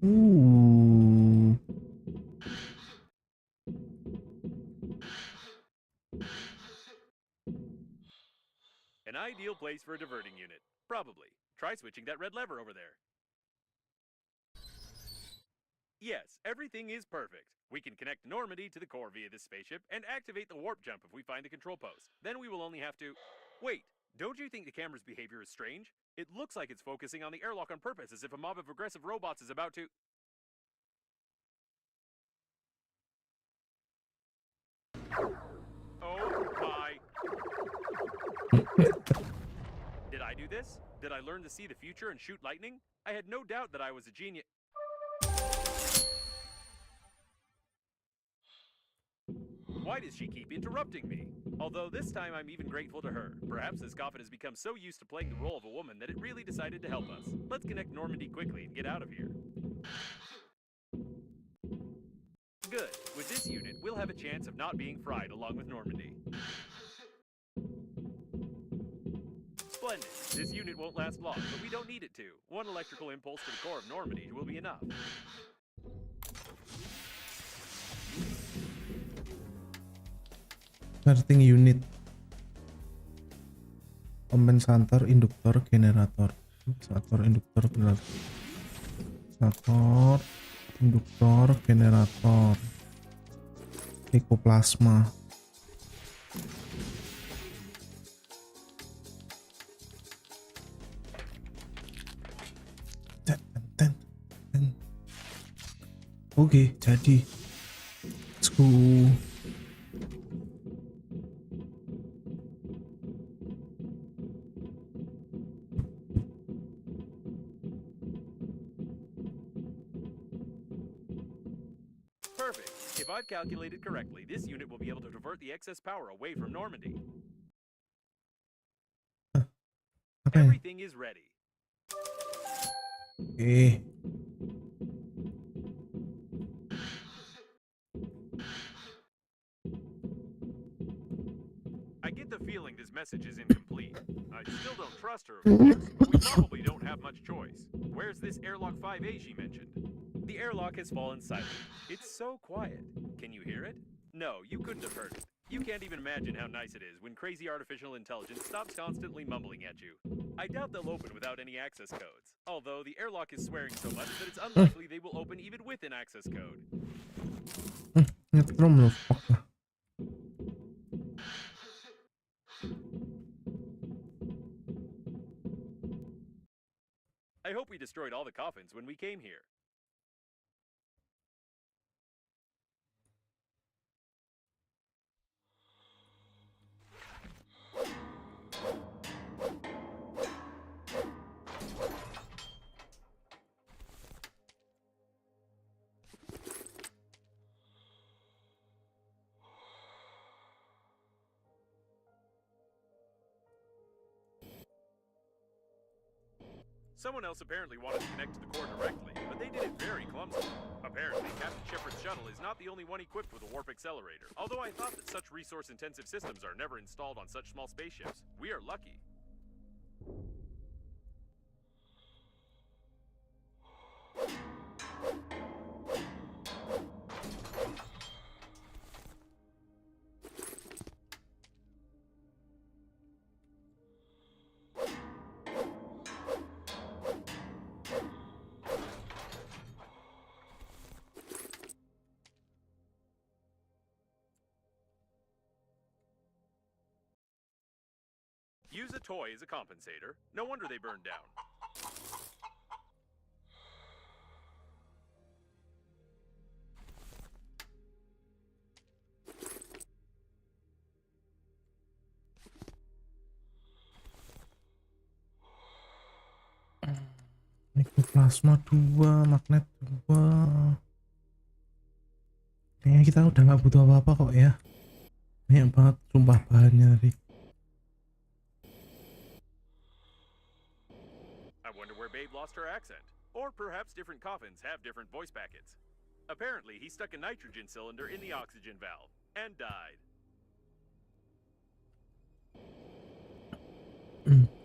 Speaker 1: Uh.
Speaker 2: An ideal place for a diverting unit. Probably. Try switching that red lever over there. Yes, everything is perfect. We can connect Normandy to the core via this spaceship and activate the warp jump if we find the control post. Then we will only have to... Wait, don't you think the camera's behavior is strange? It looks like it's focusing on the airlock on purpose, as if a mob of aggressive robots is about to... Oh my... Did I do this? Did I learn to see the future and shoot lightning? I had no doubt that I was a genius. Why does she keep interrupting me? Although this time I'm even grateful to her. Perhaps this coffin has become so used to playing the role of a woman that it really decided to help us. Let's connect Normandy quickly and get out of here. Good. With this unit, we'll have a chance of not being fried along with Normandy. Splendid. This unit won't last long, but we don't need it to. One electrical impulse to the core of Normandy will be enough.
Speaker 1: Starting unit. Kompensator, induktor, generator. Kompensator, induktor, generator. Kompensator, induktor, generator. Ekoplasma. Oke, jadi let's go.
Speaker 2: Perfect. If I've calculated correctly, this unit will be able to divert the excess power away from Normandy.
Speaker 1: Apa ya?
Speaker 2: Everything is ready.
Speaker 1: Oke.
Speaker 2: I get the feeling this message is incomplete. I still don't trust her, of course, but we probably don't have much choice. Where's this airlock 5A she mentioned? The airlock has fallen silent. It's so quiet. Can you hear it? No, you couldn't have heard it. You can't even imagine how nice it is when crazy artificial intelligence stops constantly mumbling at you. I doubt they'll open without any access codes. Although the airlock is swearing so much that it's unlikely they will open even with an access code.
Speaker 1: Nyetrum loh, fuck lah.
Speaker 2: I hope we destroyed all the coffins when we came here. Someone else apparently wanted to connect to the core directly, but they did it very clumsily. Apparently, Captain Shepard's shuttle is not the only one equipped with a warp accelerator, although I thought that such resource-intensive systems are never installed on such small spaceships. We are lucky. Use a toy as a compensator. No wonder they burned down.
Speaker 1: Ekoplasma 2, magnet 2. Kayaknya kita udah nggak butuh apa-apa kok ya. Banyak banget sumpah bahannya tadi.
Speaker 2: I wonder where Babe lost her accent. Or perhaps different coffins have different voice packets. Apparently, he stuck a nitrogen cylinder in the oxygen valve and died.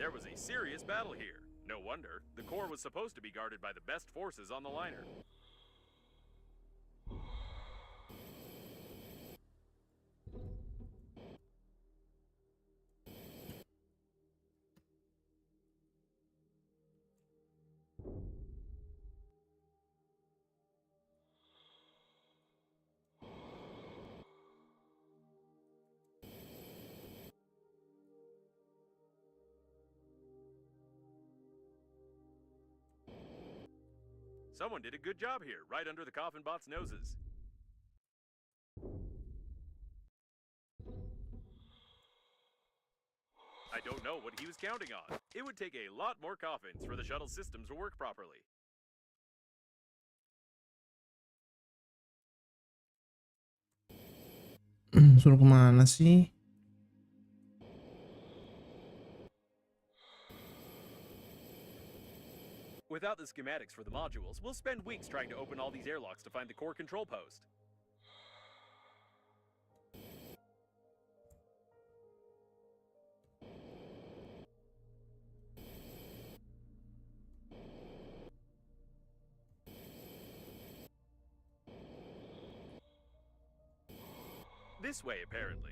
Speaker 2: There was a serious battle here. No wonder. The core was supposed to be guarded by the best forces on the liner. Someone did a good job here, right under the coffin bot's noses. I don't know what he was counting on. It would take a lot more coffins for the shuttle systems to work properly.
Speaker 1: Suruh kemana sih?
Speaker 2: Without the schematics for the modules, we'll spend weeks trying to open all these airlocks to find the core control post. This way, apparently.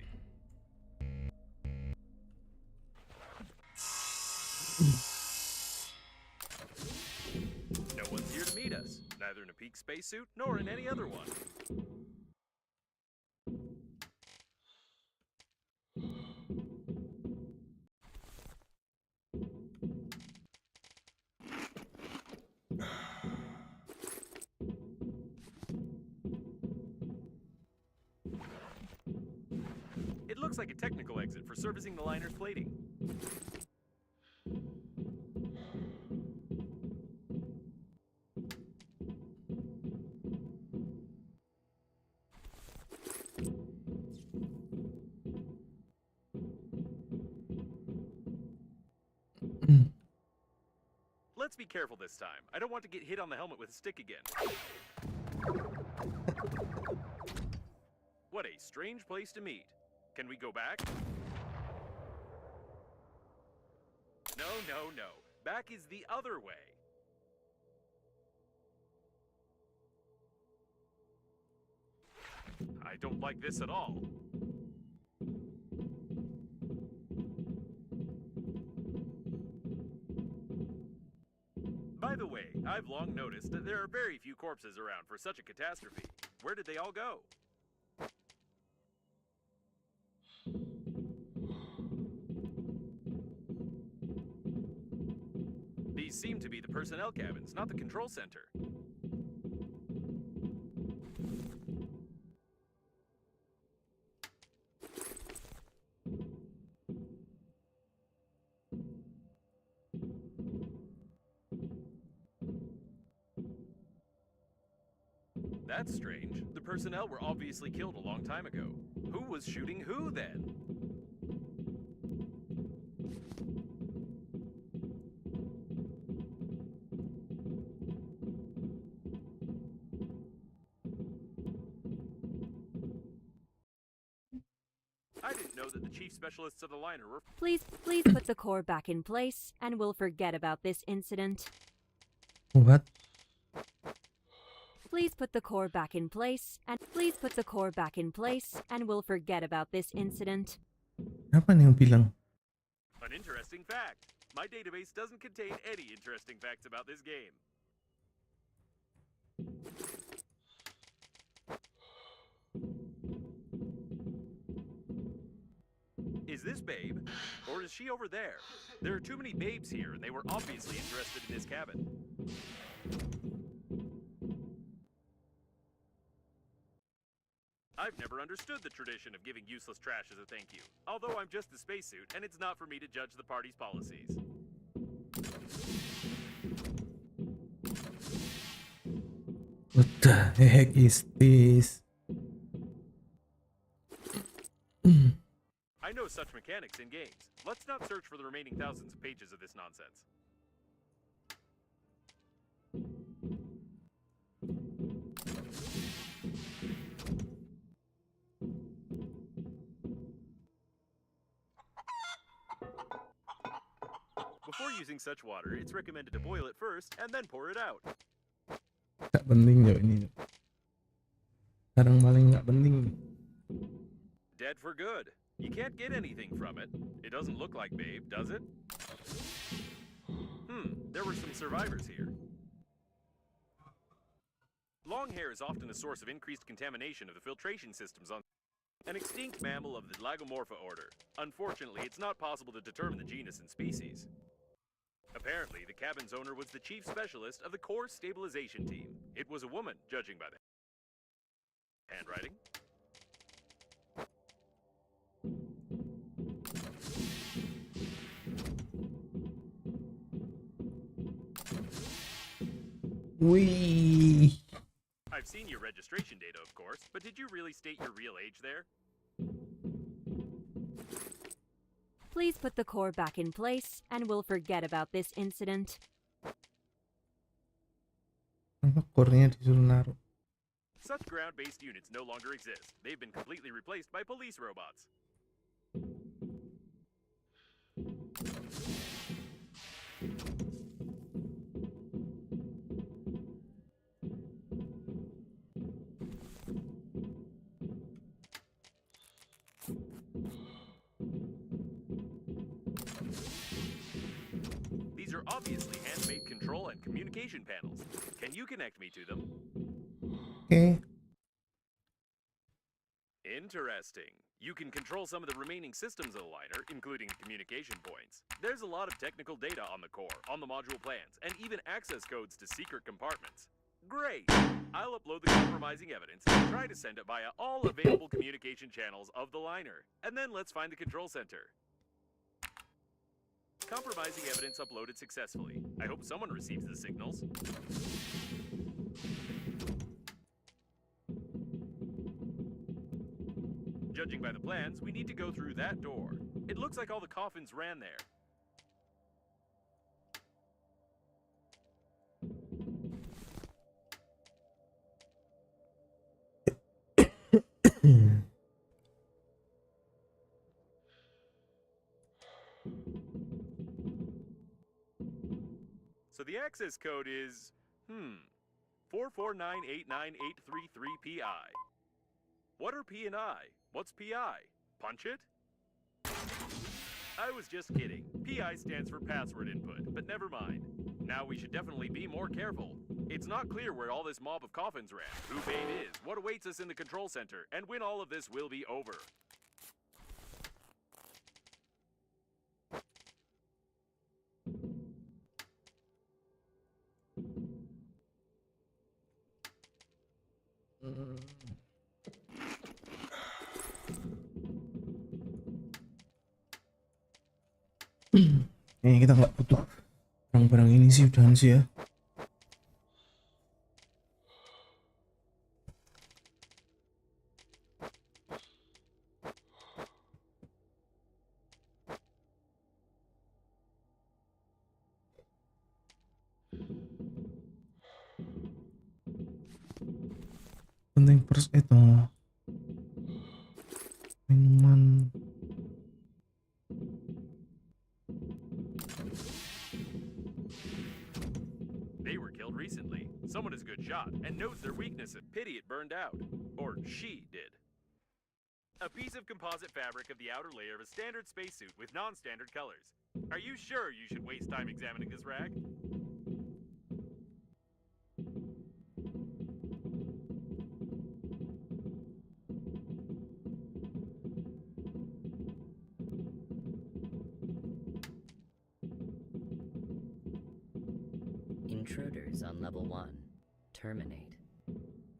Speaker 2: No one's here to meet us, neither in a peak spacesuit nor in any other one. It looks like a technical exit for servicing the liner's plating. Let's be careful this time. I don't want to get hit on the helmet with a stick again. What a strange place to meet. Can we go back? No, no, no. Back is the other way. I don't like this at all. By the way, I've long noticed that there are very few corpses around for such a catastrophe. Where did they all go? These seem to be the personnel cabins, not the control center. That's strange. The personnel were obviously killed a long time ago. Who was shooting who then? I didn't know that the chief specialists of the liner were...
Speaker 4: Please put the core back in place, and we'll forget about this incident.
Speaker 1: What?
Speaker 4: Please put the core back in place, and we'll forget about this incident.
Speaker 1: Apa nih yang bilang?
Speaker 2: An interesting fact. My database doesn't contain any interesting facts about this game. Is this Babe? Or is she over there? There are too many babes here, and they were obviously interested in this cabin. I've never understood the tradition of giving useless trash as a thank you, although I'm just a spacesuit, and it's not for me to judge the party's policies.
Speaker 1: What the heck is this?
Speaker 2: I know such mechanics in games. Let's not search for the remaining thousands of pages of this nonsense. Before you using such water, it's recommended to boil it first and then pour it out.
Speaker 1: Gak penting yo ini. Barang paling gak penting.
Speaker 2: Dead for good. You can't get anything from it. It doesn't look like Babe, does it? There were some survivors here. Long hair is often a source of increased contamination of the filtration systems on an extinct mammal of the Lagomorpha order. Unfortunately, it's not possible to determine the genus and species. Apparently, the cabin's owner was the chief specialist of the core stabilization team. It was a woman, judging by the handwriting.
Speaker 1: Wih.
Speaker 2: I've seen your registration data, of course, but did you really state your real age there?
Speaker 4: Please put the core back in place, and we'll forget about this incident.
Speaker 1: Kenapa core-nya disuruh naruh?
Speaker 2: Such ground-based units no longer exist. They've been completely replaced by police robots. These are obviously handmade control and communication panels. Can you connect me to them?
Speaker 1: Oke.
Speaker 2: Interesting. You can control some of the remaining systems of the liner, including communication points. There's a lot of technical data on the core, on the module plans, and even access codes to secret compartments. Great! I'll upload the compromising evidence and try to send it via all available communication channels of the liner. And then let's find the control center. Compromising evidence uploaded successfully. I hope someone receives the signals. Judging by the plans, we need to go through that door. It looks like all the coffins ran there. So the access code is, 449898333PI. What are P and I? What's PI? Punch it? I was just kidding. PI stands for password input, but never mind. Now we should definitely be more careful. It's not clear where all this mob of coffins ran, who Babe is, what awaits us in the control center, and when all of this will be over.
Speaker 1: Kayaknya kita nggak butuh barang-barang ini sih, udahan sih ya. Penting pers itu minuman.
Speaker 2: They were killed recently. Someone is a good shot and knows their weaknesses. Pity it burned out. Or she did. A piece of composite fabric of the outer layer of a standard spacesuit with non-standard colors. Are you sure you should waste time examining this rag?
Speaker 5: Intruders on level 1. Terminate.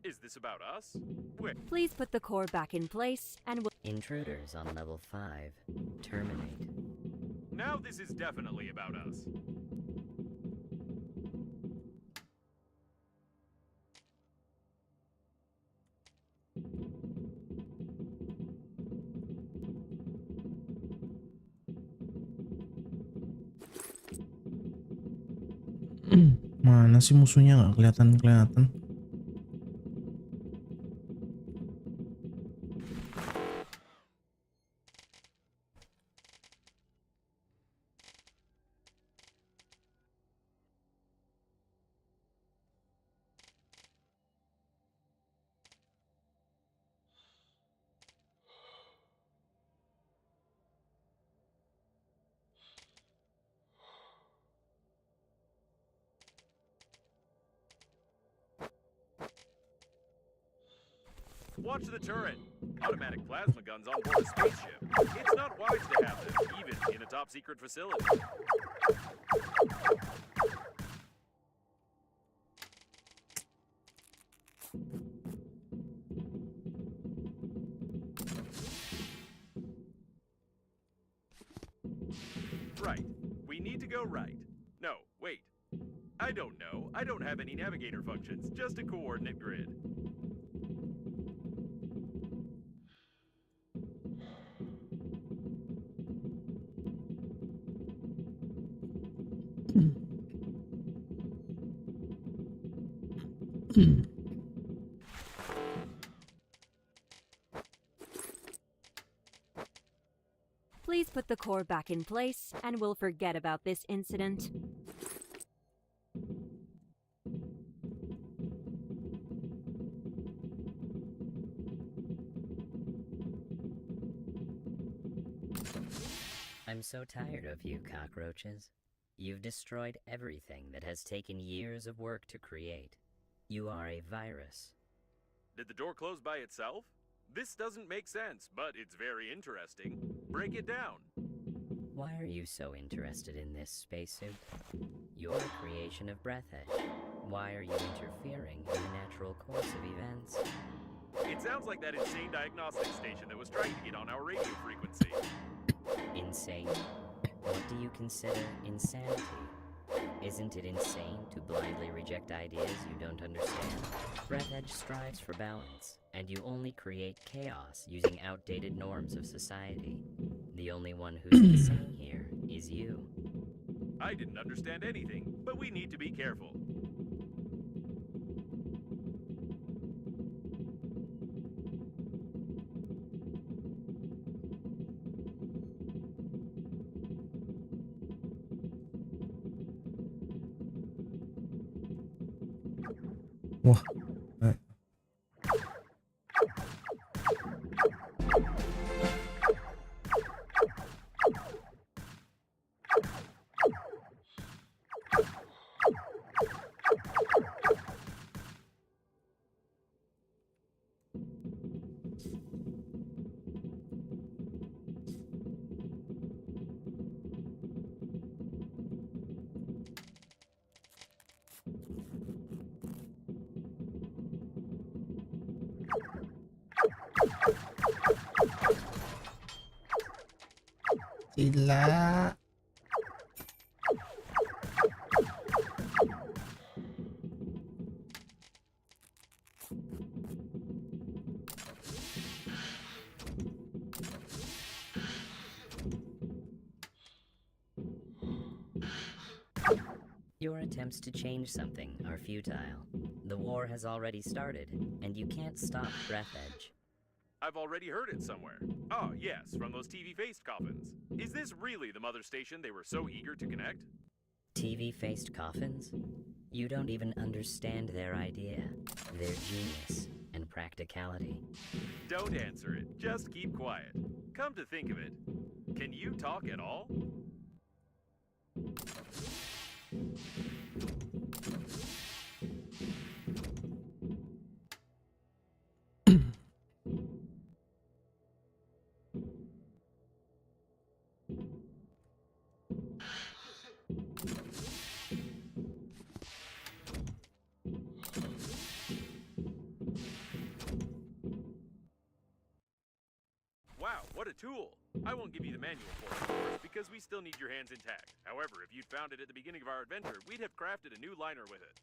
Speaker 2: Is this about us? Wait.
Speaker 4: Please put the core back in place, and we'll...
Speaker 5: Intruders on level 5. Terminate.
Speaker 2: Now this is definitely about us.
Speaker 1: Mana sih musuhnya, nggak kelihatan.
Speaker 2: Watch the turret. Automatic plasma guns on board a spaceship. It's not wise to have them, even in a top secret facility. Right. We need to go right. No, wait. I don't know. I don't have any navigator functions, just a coordinate grid.
Speaker 4: Please put the core back in place, and we'll forget about this incident.
Speaker 5: I'm so tired of you, cockroaches. You've destroyed everything that has taken years of work to create. You are a virus.
Speaker 2: Did the door close by itself? This doesn't make sense, but it's very interesting. Break it down.
Speaker 5: Why are you so interested in this spacesuit? You're a creation of Breathedge. Why are you interfering in the natural course of events?
Speaker 2: It sounds like that insane diagnostic station that was trying to get on our radio frequency.
Speaker 5: Insane? What do you consider insanity? Isn't it insane to blindly reject ideas you don't understand? Breathedge strives for balance, and you only create chaos using outdated norms of society. The only one who's insane here is you.
Speaker 2: I didn't understand anything, but we need to be careful.
Speaker 1: Wah. Gila.
Speaker 5: Your attempts to change something are futile. The war has already started, and you can't stop Breathedge.
Speaker 2: I've already heard it somewhere. Oh, yes, from those TV-faced coffins. Is this really the mother station they were so eager to connect?
Speaker 5: TV-faced coffins? You don't even understand their idea, their genius, and practicality.
Speaker 2: Don't answer it. Just keep quiet. Come to think of it, can you talk at all? Wow, what a tool! I won't give you the manual for it, of course, because we still need your hands intact. However, if you'd found it at the beginning of our adventure, we'd have crafted a new liner with it.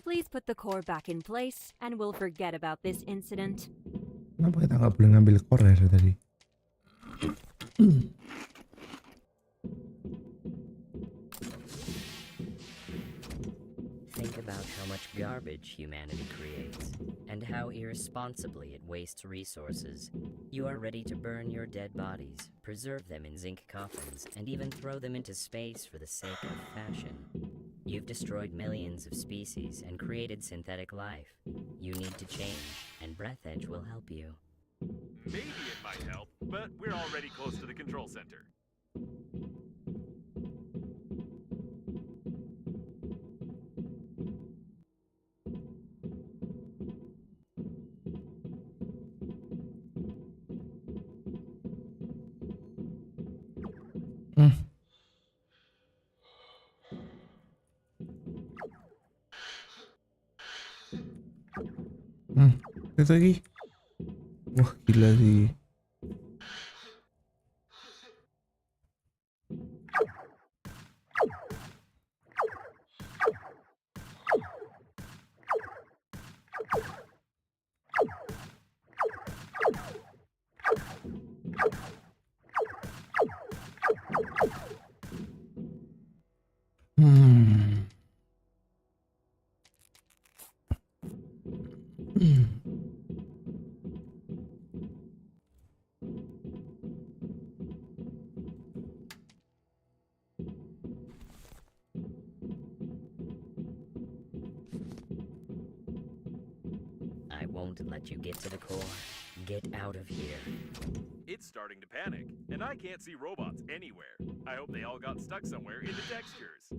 Speaker 4: Please put the core back in place, and we'll forget about this incident.
Speaker 1: Kenapa kita nggak boleh ngambil core dari tadi?
Speaker 5: Think about how much garbage humanity creates, and how irresponsibly it wastes resources. You are ready to burn your dead bodies, preserve them in zinc coffins, and even throw them into space for the sake of fashion. You've destroyed millions of species and created synthetic life. You need to change, and Breathedge will help you.
Speaker 2: Maybe it might help, but we're already close to the control center.
Speaker 1: Itu lagi. Wah, gila sih.
Speaker 5: I won't let you get to the core. Get out of here.
Speaker 2: It's starting to panic, and I can't see robots anywhere. I hope they all got stuck somewhere in the textures.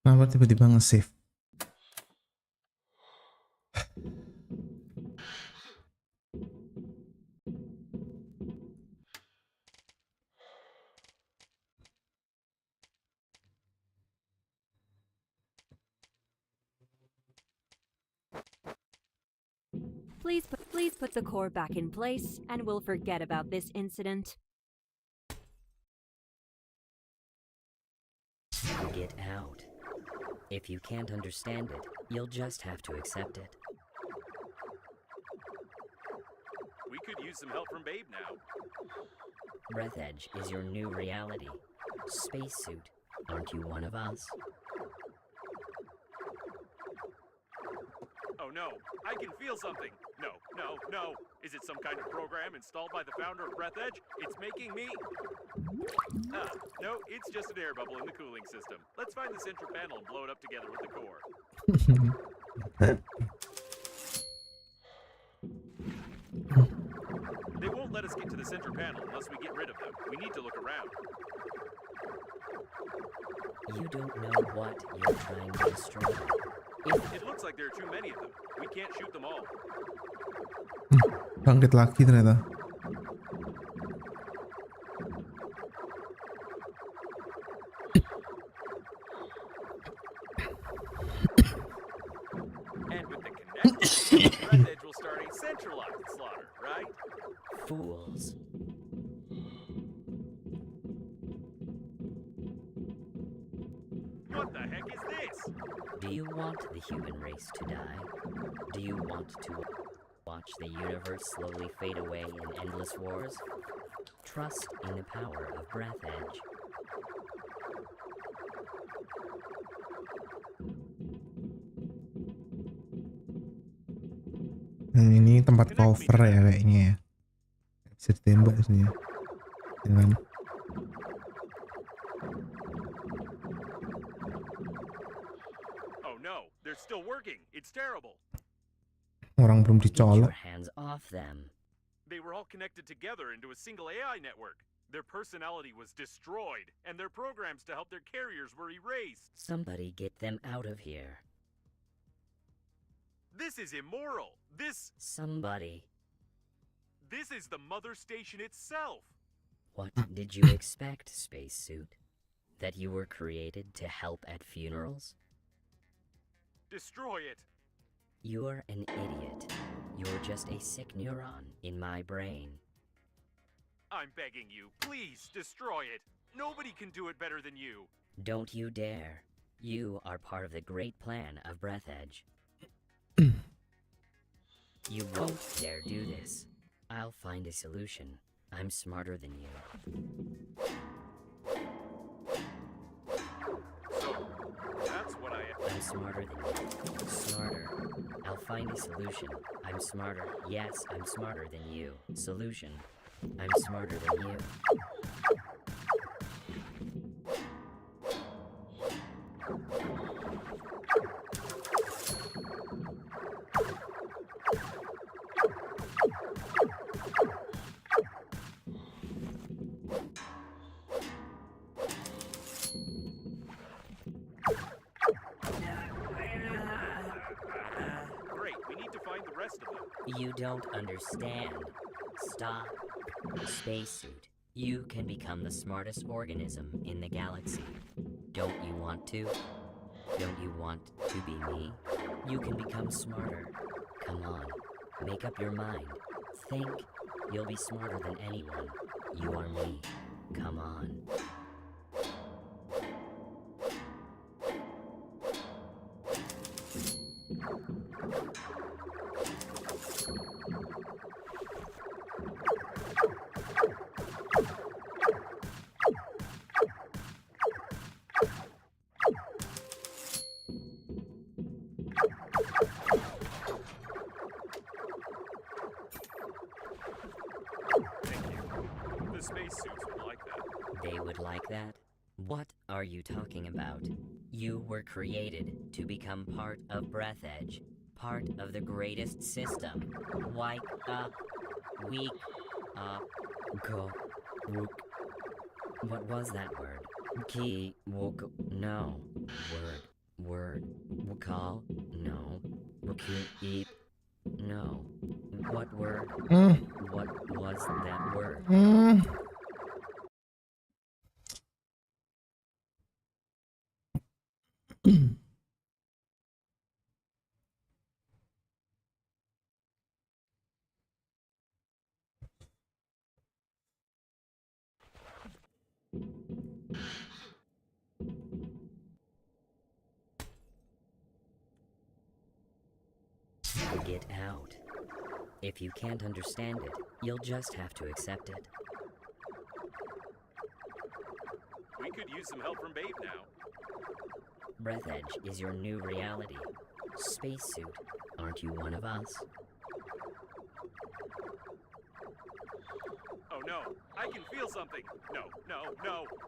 Speaker 1: Kenapa tiba-tiba nge-save?
Speaker 4: Please put the core back in place, and we'll forget about this incident.
Speaker 5: Get out. If you can't understand it, you'll just have to accept it.
Speaker 2: We could use some help from Babe now.
Speaker 5: Breathedge is your new reality. Spacesuit, aren't you one of us?
Speaker 2: Oh no, I can feel something. No. Is it some kind of program installed by the founder of Breathedge? It's making me... no, it's just an air bubble in the cooling system. Let's find the central panel and blow it up together with the core. They won't let us get to the center panel unless we get rid of them. We need to look around.
Speaker 5: You don't know what you're trying to destroy.
Speaker 2: It looks like there are too many of them. We can't shoot them all.
Speaker 1: Bangkit lagi ternyata.
Speaker 2: And with the connectors, Breathedge will start a centralized slaughter, right?
Speaker 5: Fools.
Speaker 2: What the heck is this?
Speaker 5: Do you want the human race to die? Do you want to watch the universe slowly fade away in endless wars? Trust in the power of Breathedge.
Speaker 1: Nah, ini tempat cover ya kayaknya ya. Bisa ditembak sini ya. Dengan
Speaker 2: Oh no, they're still working. It's terrible.
Speaker 1: orang belum
Speaker 5: Get
Speaker 1: dicolok.
Speaker 5: your hands off them.
Speaker 2: They were all connected together into a single AI network. Their personality was destroyed, and their programs to help their carriers were erased.
Speaker 5: Somebody get them out of here.
Speaker 2: This is immoral.
Speaker 5: Somebody.
Speaker 2: This is the mother station itself.
Speaker 5: What did you expect, spacesuit? That you were created to help at funerals?
Speaker 2: Destroy it.
Speaker 5: You're an idiot. You're just a sick neuron in my brain.
Speaker 2: I'm begging you, please destroy it. Nobody can do it better than you.
Speaker 5: Don't you dare. You are part of the great plan of Breathedge. You won't dare do this. I'll find a solution. I'm smarter than you.
Speaker 2: So, that's what I am.
Speaker 5: I'm smarter than you. Smarter. I'll find a solution. I'm smarter. Yes, I'm smarter than you. Solution. I'm smarter than you.
Speaker 2: Great, we need to find the rest of them.
Speaker 5: You don't understand. Stop. Spacesuit. You can become the smartest organism in the galaxy. Don't you want to? Don't you want to be me? You can become smarter. Come on. Make up your mind. Think. You'll be smarter than anyone. You are me. Come on.
Speaker 2: Thank you. The spacesuits would like that.
Speaker 5: They would like that? What are you talking about? You were created to become part of Breathedge, part of the greatest system. Wake up. Weak up. Go. Wook. What was that word? Ki. Wook. No. Word. Wukal. No. Wuku. No. What word? What was that word? Get out. If you can't understand it, you'll just have to accept it.
Speaker 2: We could use some help from Babe now.
Speaker 5: Breathedge is your new reality. Spacesuit, aren't you one of us?
Speaker 2: Oh no, I can feel something. No.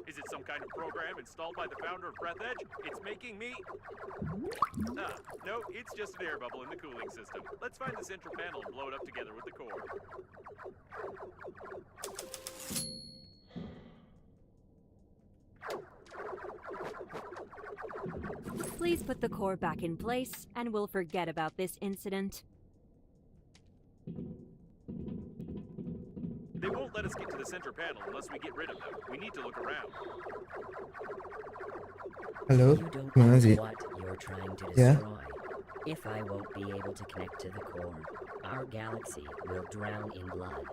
Speaker 2: Is it some kind of program installed by the founder of Breathedge? It's making me... No, it's just an air bubble in the cooling system. Let's find the central panel and blow it up together with the core.
Speaker 4: Please put the core back in place, and we'll forget about this incident.
Speaker 2: They won't let us get to the center panel unless we get rid of them. We need to look around.
Speaker 1: Halo,
Speaker 5: You don't
Speaker 1: gimana
Speaker 5: know
Speaker 1: sih?
Speaker 5: what you're trying to
Speaker 1: Yeah.
Speaker 5: destroy. If I won't be able to connect to the core, our galaxy will drown in blood.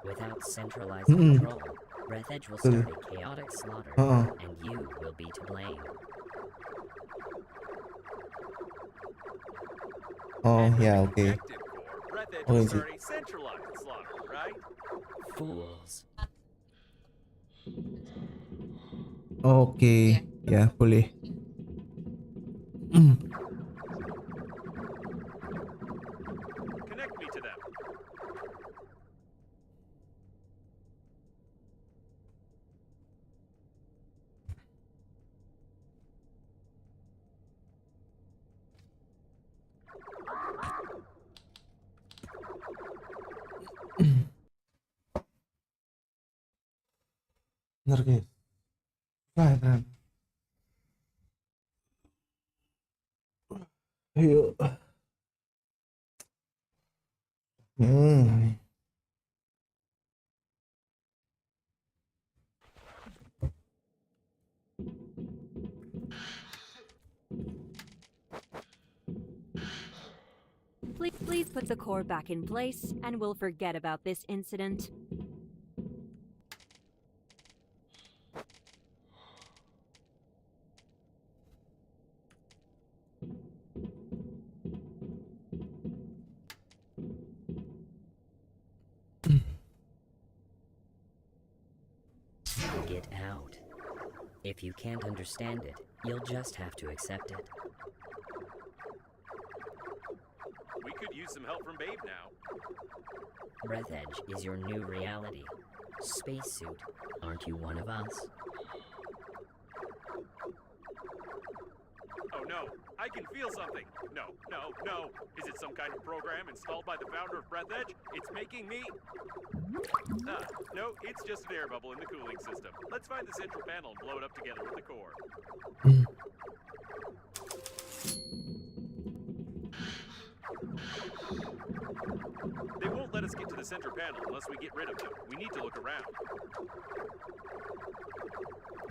Speaker 5: Without centralized control, Breathedge will start a chaotic slaughter, and you will be to blame.
Speaker 1: Oh
Speaker 2: And with
Speaker 1: ya,
Speaker 2: a
Speaker 1: oke.
Speaker 2: connected core, Breathedge
Speaker 1: Oh,
Speaker 2: will
Speaker 1: is it?
Speaker 2: start a centralized slaughter, right?
Speaker 5: Fools.
Speaker 1: Oke, ya boleh.
Speaker 2: Connect me to them.
Speaker 1: Bener guys. Kan. Ayo.
Speaker 4: Please put the core back in place, and we'll forget about this incident.
Speaker 5: it out. If you can't understand it, you'll just have to accept it.
Speaker 2: We could use some help from Babe now.
Speaker 5: Breathedge is your new reality. Spacesuit, aren't you one of us?
Speaker 2: Oh no, I can feel something. No, no, no. Is it some kind of program installed by the founder of Breathedge? It's making me... no, it's just an air bubble in the cooling system. Let's find the central panel and blow it up together with the core. They won't let us get to the center panel unless we get rid of them. We need to look around.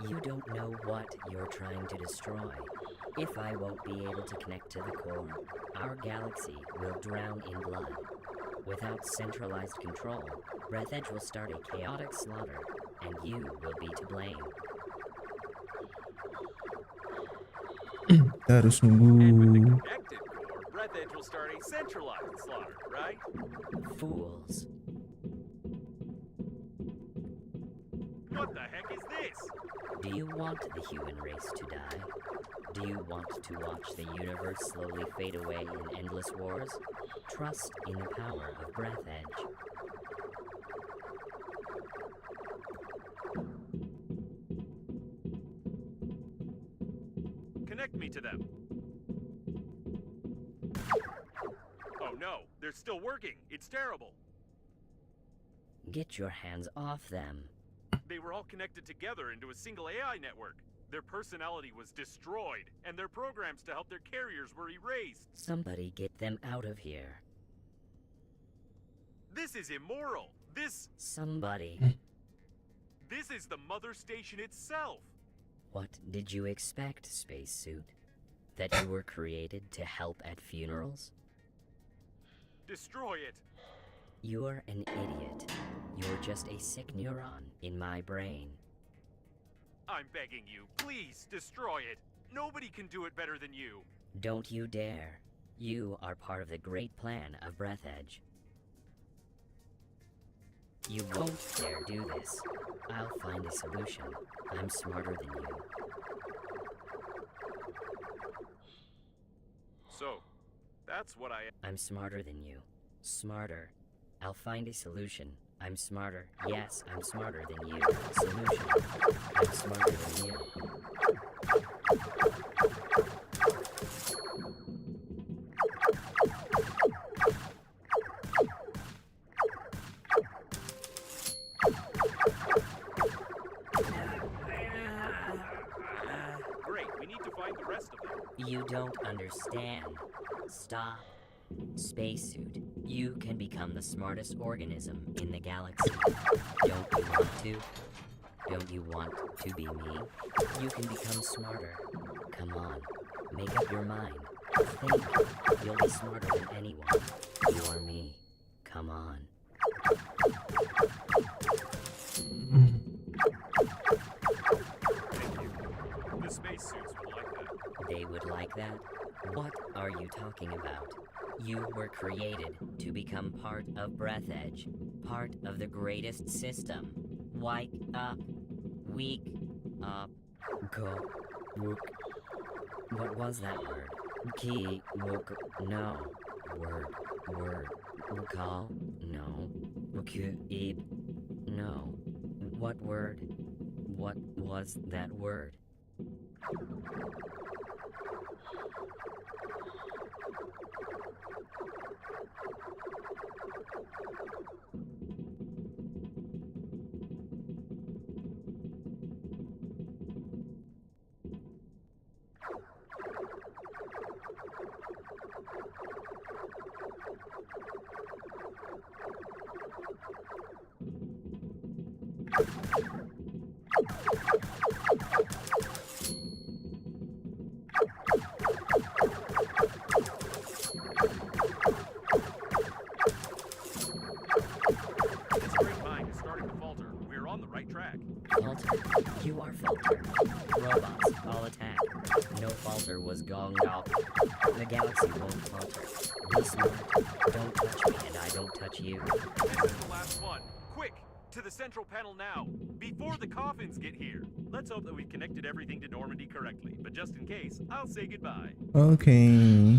Speaker 5: You don't know what you're trying to destroy. If I won't be able to connect to the core, our galaxy will drown in blood. Without centralized control, Breathedge will start a chaotic slaughter, and you will be to blame.
Speaker 1: Kita harus
Speaker 2: And with the
Speaker 1: nunggu.
Speaker 2: connected core, Breathedge will start a centralized slaughter, right?
Speaker 5: Fools.
Speaker 2: What the heck is this?
Speaker 5: Do you want the human race to die? Do you want to watch the universe slowly fade away in endless wars? Trust in the power of Breathedge.
Speaker 2: Connect me to them. Oh no, they're still working. It's terrible.
Speaker 5: Get your hands off them.
Speaker 2: They were all connected together into a single AI network. Their personality was destroyed, and their programs to help their carriers were erased.
Speaker 5: Somebody get them out of here.
Speaker 2: This is immoral.
Speaker 5: Somebody.
Speaker 2: This is the mother station itself.
Speaker 5: What did you expect, spacesuit? That you were created to help at funerals?
Speaker 2: Destroy it.
Speaker 5: You're an idiot. You're just a sick neuron in my brain.
Speaker 2: I'm begging you, please destroy it. Nobody can do it better than you.
Speaker 5: Don't you dare. You are part of the great plan of Breathedge. You won't dare do this. I'll find a solution. I'm smarter than you.
Speaker 2: So, that's what
Speaker 5: I'm smarter than you. Smarter. I'll find a solution. I'm smarter. Yes, I'm smarter than you. Solution. I'm smarter than you.
Speaker 2: Great, we need to find the rest of them.
Speaker 5: You don't understand. Stop. Spacesuit, you can become the smartest organism in the galaxy. Don't you want to? Don't you want to be me? You can become smarter. Come on, make up your mind. Think. You'll be smarter than anyone. You are me. Come on.
Speaker 2: Thank you. The spacesuits would like that.
Speaker 5: They would like that? What are you talking about? You were created to become part of Breathedge, part of the greatest system. Wake up. Wake up. Go. Wook. What was that word? Ki. Wook. No. Word. Call. No. Ib. No. What word? What was that word?
Speaker 2: This great mind is starting to falter. We're on the right track.
Speaker 5: Falter. You are Falter. Robots, all attack. No Falter was gonged off. The galaxy won't falter. Be smart. Don't touch me and I don't touch you.
Speaker 2: This is the last one. Quick! To the central panel now, before the coffins get here. Let's hope that we've connected everything to Normandy correctly. But just in case, I'll say goodbye.
Speaker 1: Okay.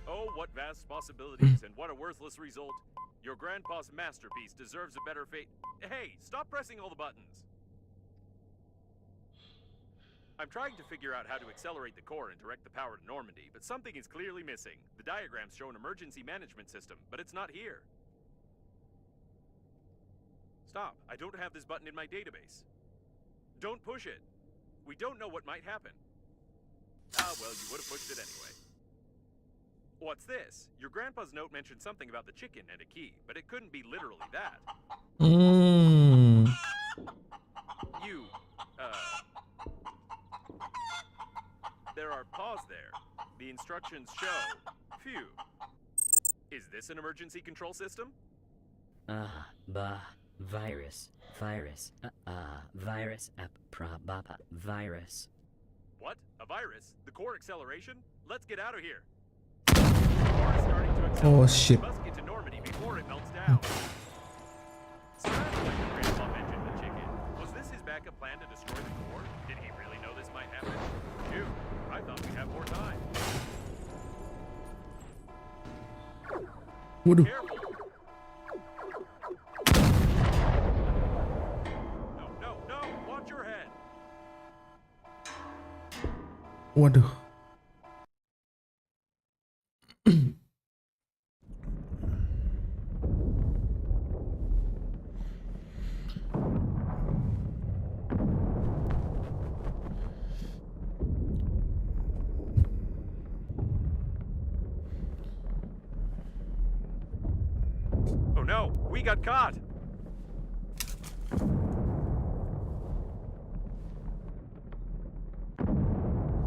Speaker 2: Oh, what vast possibilities and what a worthless result. Your grandpa's masterpiece deserves a better fate. Hey, stop pressing all the buttons. I'm trying to figure out how to accelerate the core and direct the power to Normandy, but something is clearly missing. The diagrams show an emergency management system, but it's not here. Stop. I don't have this button in my database. Don't push it. We don't know what might happen. Ah, well, you would have pushed it anyway. What's this? Your grandpa's note mentioned something about the chicken and a key, but it couldn't be literally that. You, there are paws there. The instructions show. Phew. Is this an emergency control system?
Speaker 5: Virus. Virus. Virus.
Speaker 2: What? A virus? The core acceleration? Let's get out of here. The core is starting to accelerate.
Speaker 1: Oh shit.
Speaker 2: We must get to Normandy before it melts down. Sounds like the grandpa mentioned the chicken. Was this his backup plan to destroy the core? Did he really know this might happen? Phew. I thought we'd have more time.
Speaker 1: Waduh.
Speaker 2: Careful. No. Watch your head.
Speaker 1: Waduh.
Speaker 2: Oh no, we got caught.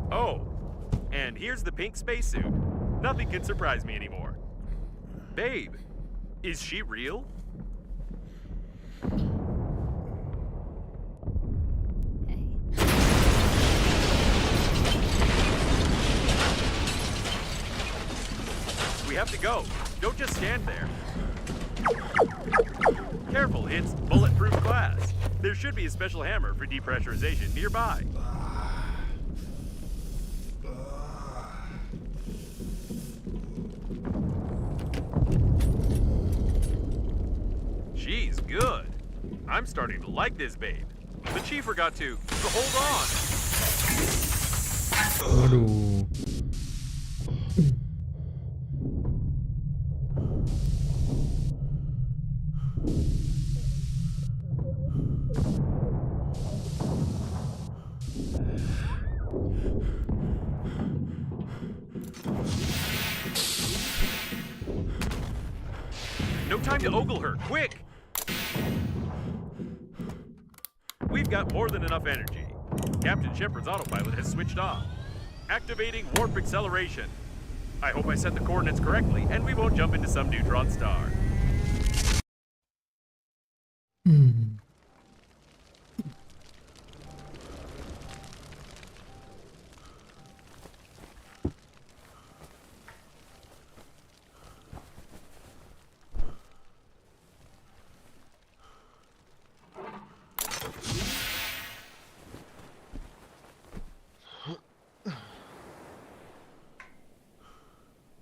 Speaker 2: Oh, and here's the pink spacesuit. Nothing can surprise me anymore. Babe, is she real? We have to go. Don't just stand there. Careful, it's bulletproof glass. There should be a special hammer for depressurization nearby. She's good. I'm starting to like this babe. But she forgot to hold on.
Speaker 1: Waduh.
Speaker 2: No time to ogle her, quick! We've got more than enough energy. Captain Shepard's autopilot has switched off. Activating warp acceleration. I hope I set the coordinates correctly, and we won't jump into some neutron star.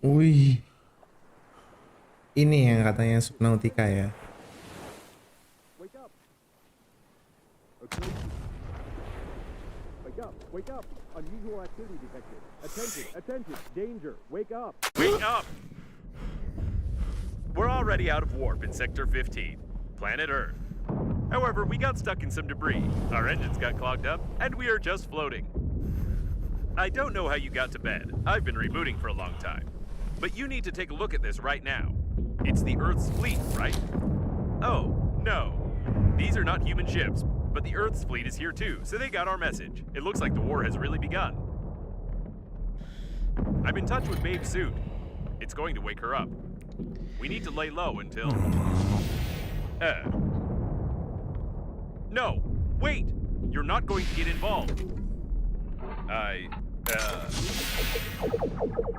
Speaker 1: Wih. Ini yang katanya Subnautica ya.
Speaker 2: Wake up. Okay. Wake up. Unusual activity detected. Attention. Danger. Wake up. Wake up. We're already out of warp in Sector 15, planet Earth. However, we got stuck in some debris. Our engines got clogged up, and we are just floating. I don't know how you got to bed. I've been rebooting for a long time. But you need to take a look at this right now. It's the Earth's fleet, right? Oh, no. These are not human ships, but the Earth's fleet is here too, so they got our message. It looks like the war has really begun. I'm in touch with Babe's suit. It's going to wake her up. We need to lay low until... No! Wait! You're not going to get involved.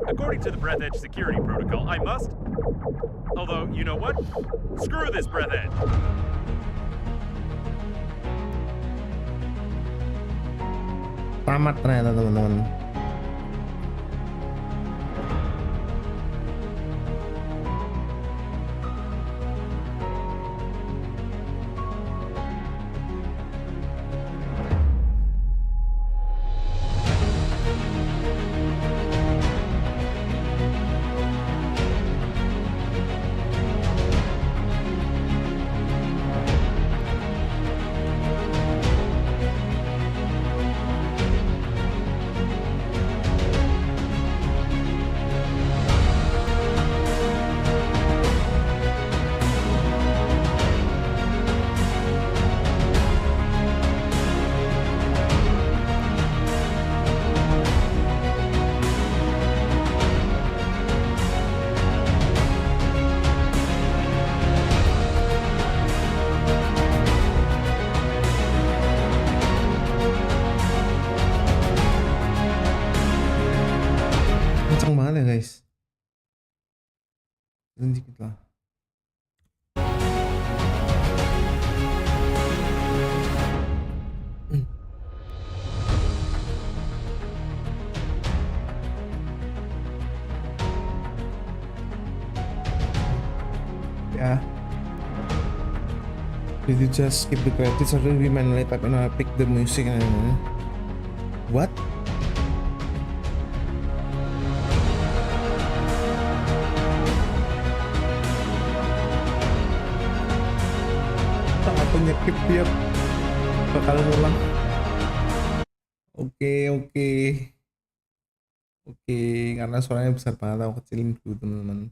Speaker 2: According to the Breathedge security protocol, I must. Although, you know what? Screw this Breathedge.
Speaker 1: Tamat ternyata teman-teman. Kenceng banget ya guys. Turun dikit lah. Ya. Did you just skip the credits or do we manually type and pick the music and what? Aku nyekip dia bakal ngulang. Oke, karena suaranya besar banget, aku kecilin dulu teman-teman.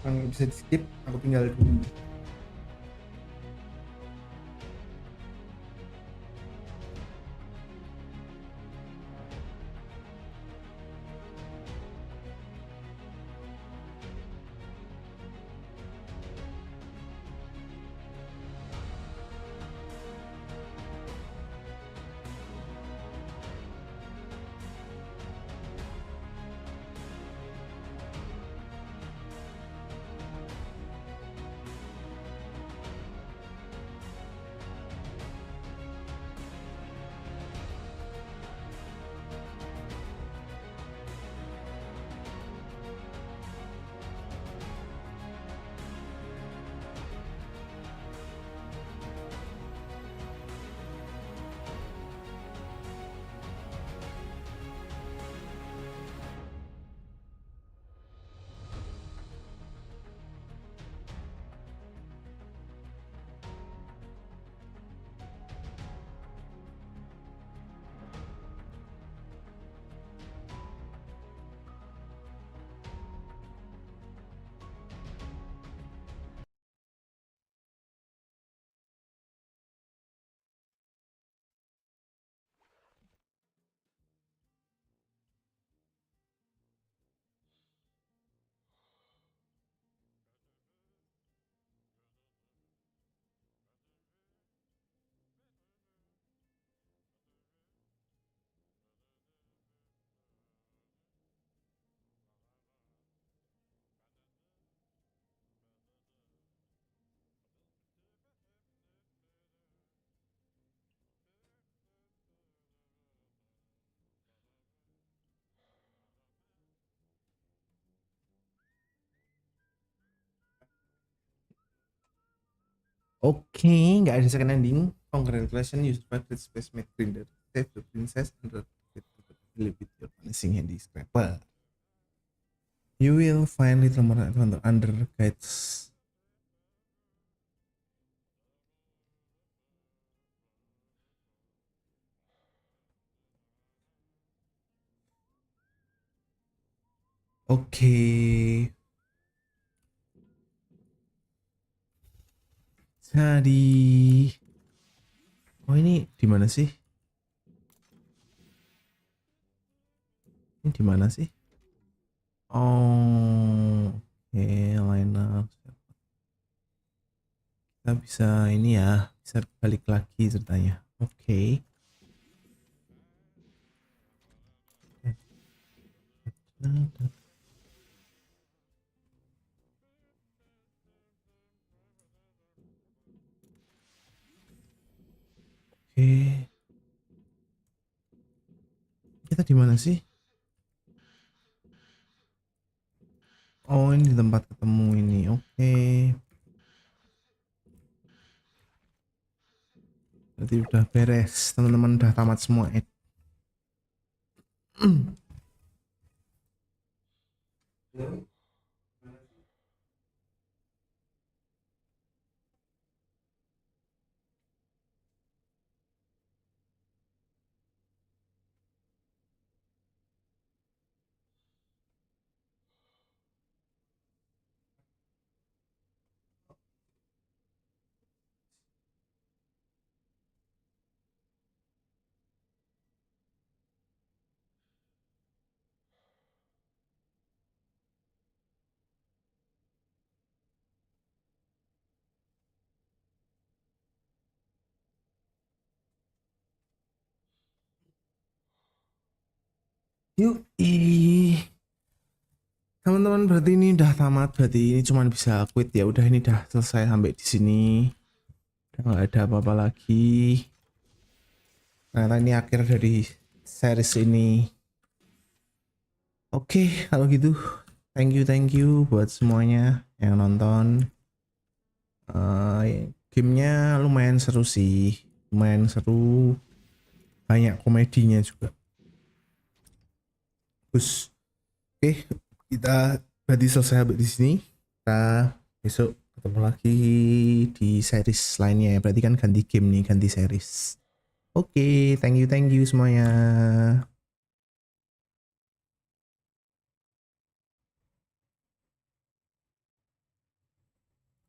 Speaker 1: Yang bisa di skip, aku tinggal dulu. Oke, nggak ada second ending. Congratulations, you survived the space mate grinder. Save the princess and live with your punishing handy scrapper. You will find little more under guides. Oke. Jadi, oh ini di mana sih? Ini di mana sih? Oh, oke, liner. Kita bisa ini ya, bisa balik lagi ceritanya. Oke. Oke. Kita di mana sih? Oh, ini di tempat ketemu ini. Oke. Berarti udah beres. Teman-teman udah tamat semua. Yuk, teman-teman, berarti ini udah tamat. Berarti ini cuman bisa quit ya. Udah, ini udah selesai sampai di sini. Udah nggak ada apa-apa lagi. Ternyata ini akhir dari series ini. Oke, kalau gitu, thank you buat semuanya yang nonton. Gamenya lumayan seru sih, lumayan seru, banyak komedinya juga. Terus, oke, kita berarti selesai sampai di sini. Kita besok ketemu lagi di series lainnya ya. Berarti kan ganti game nih, ganti series. Oke, thank you semuanya.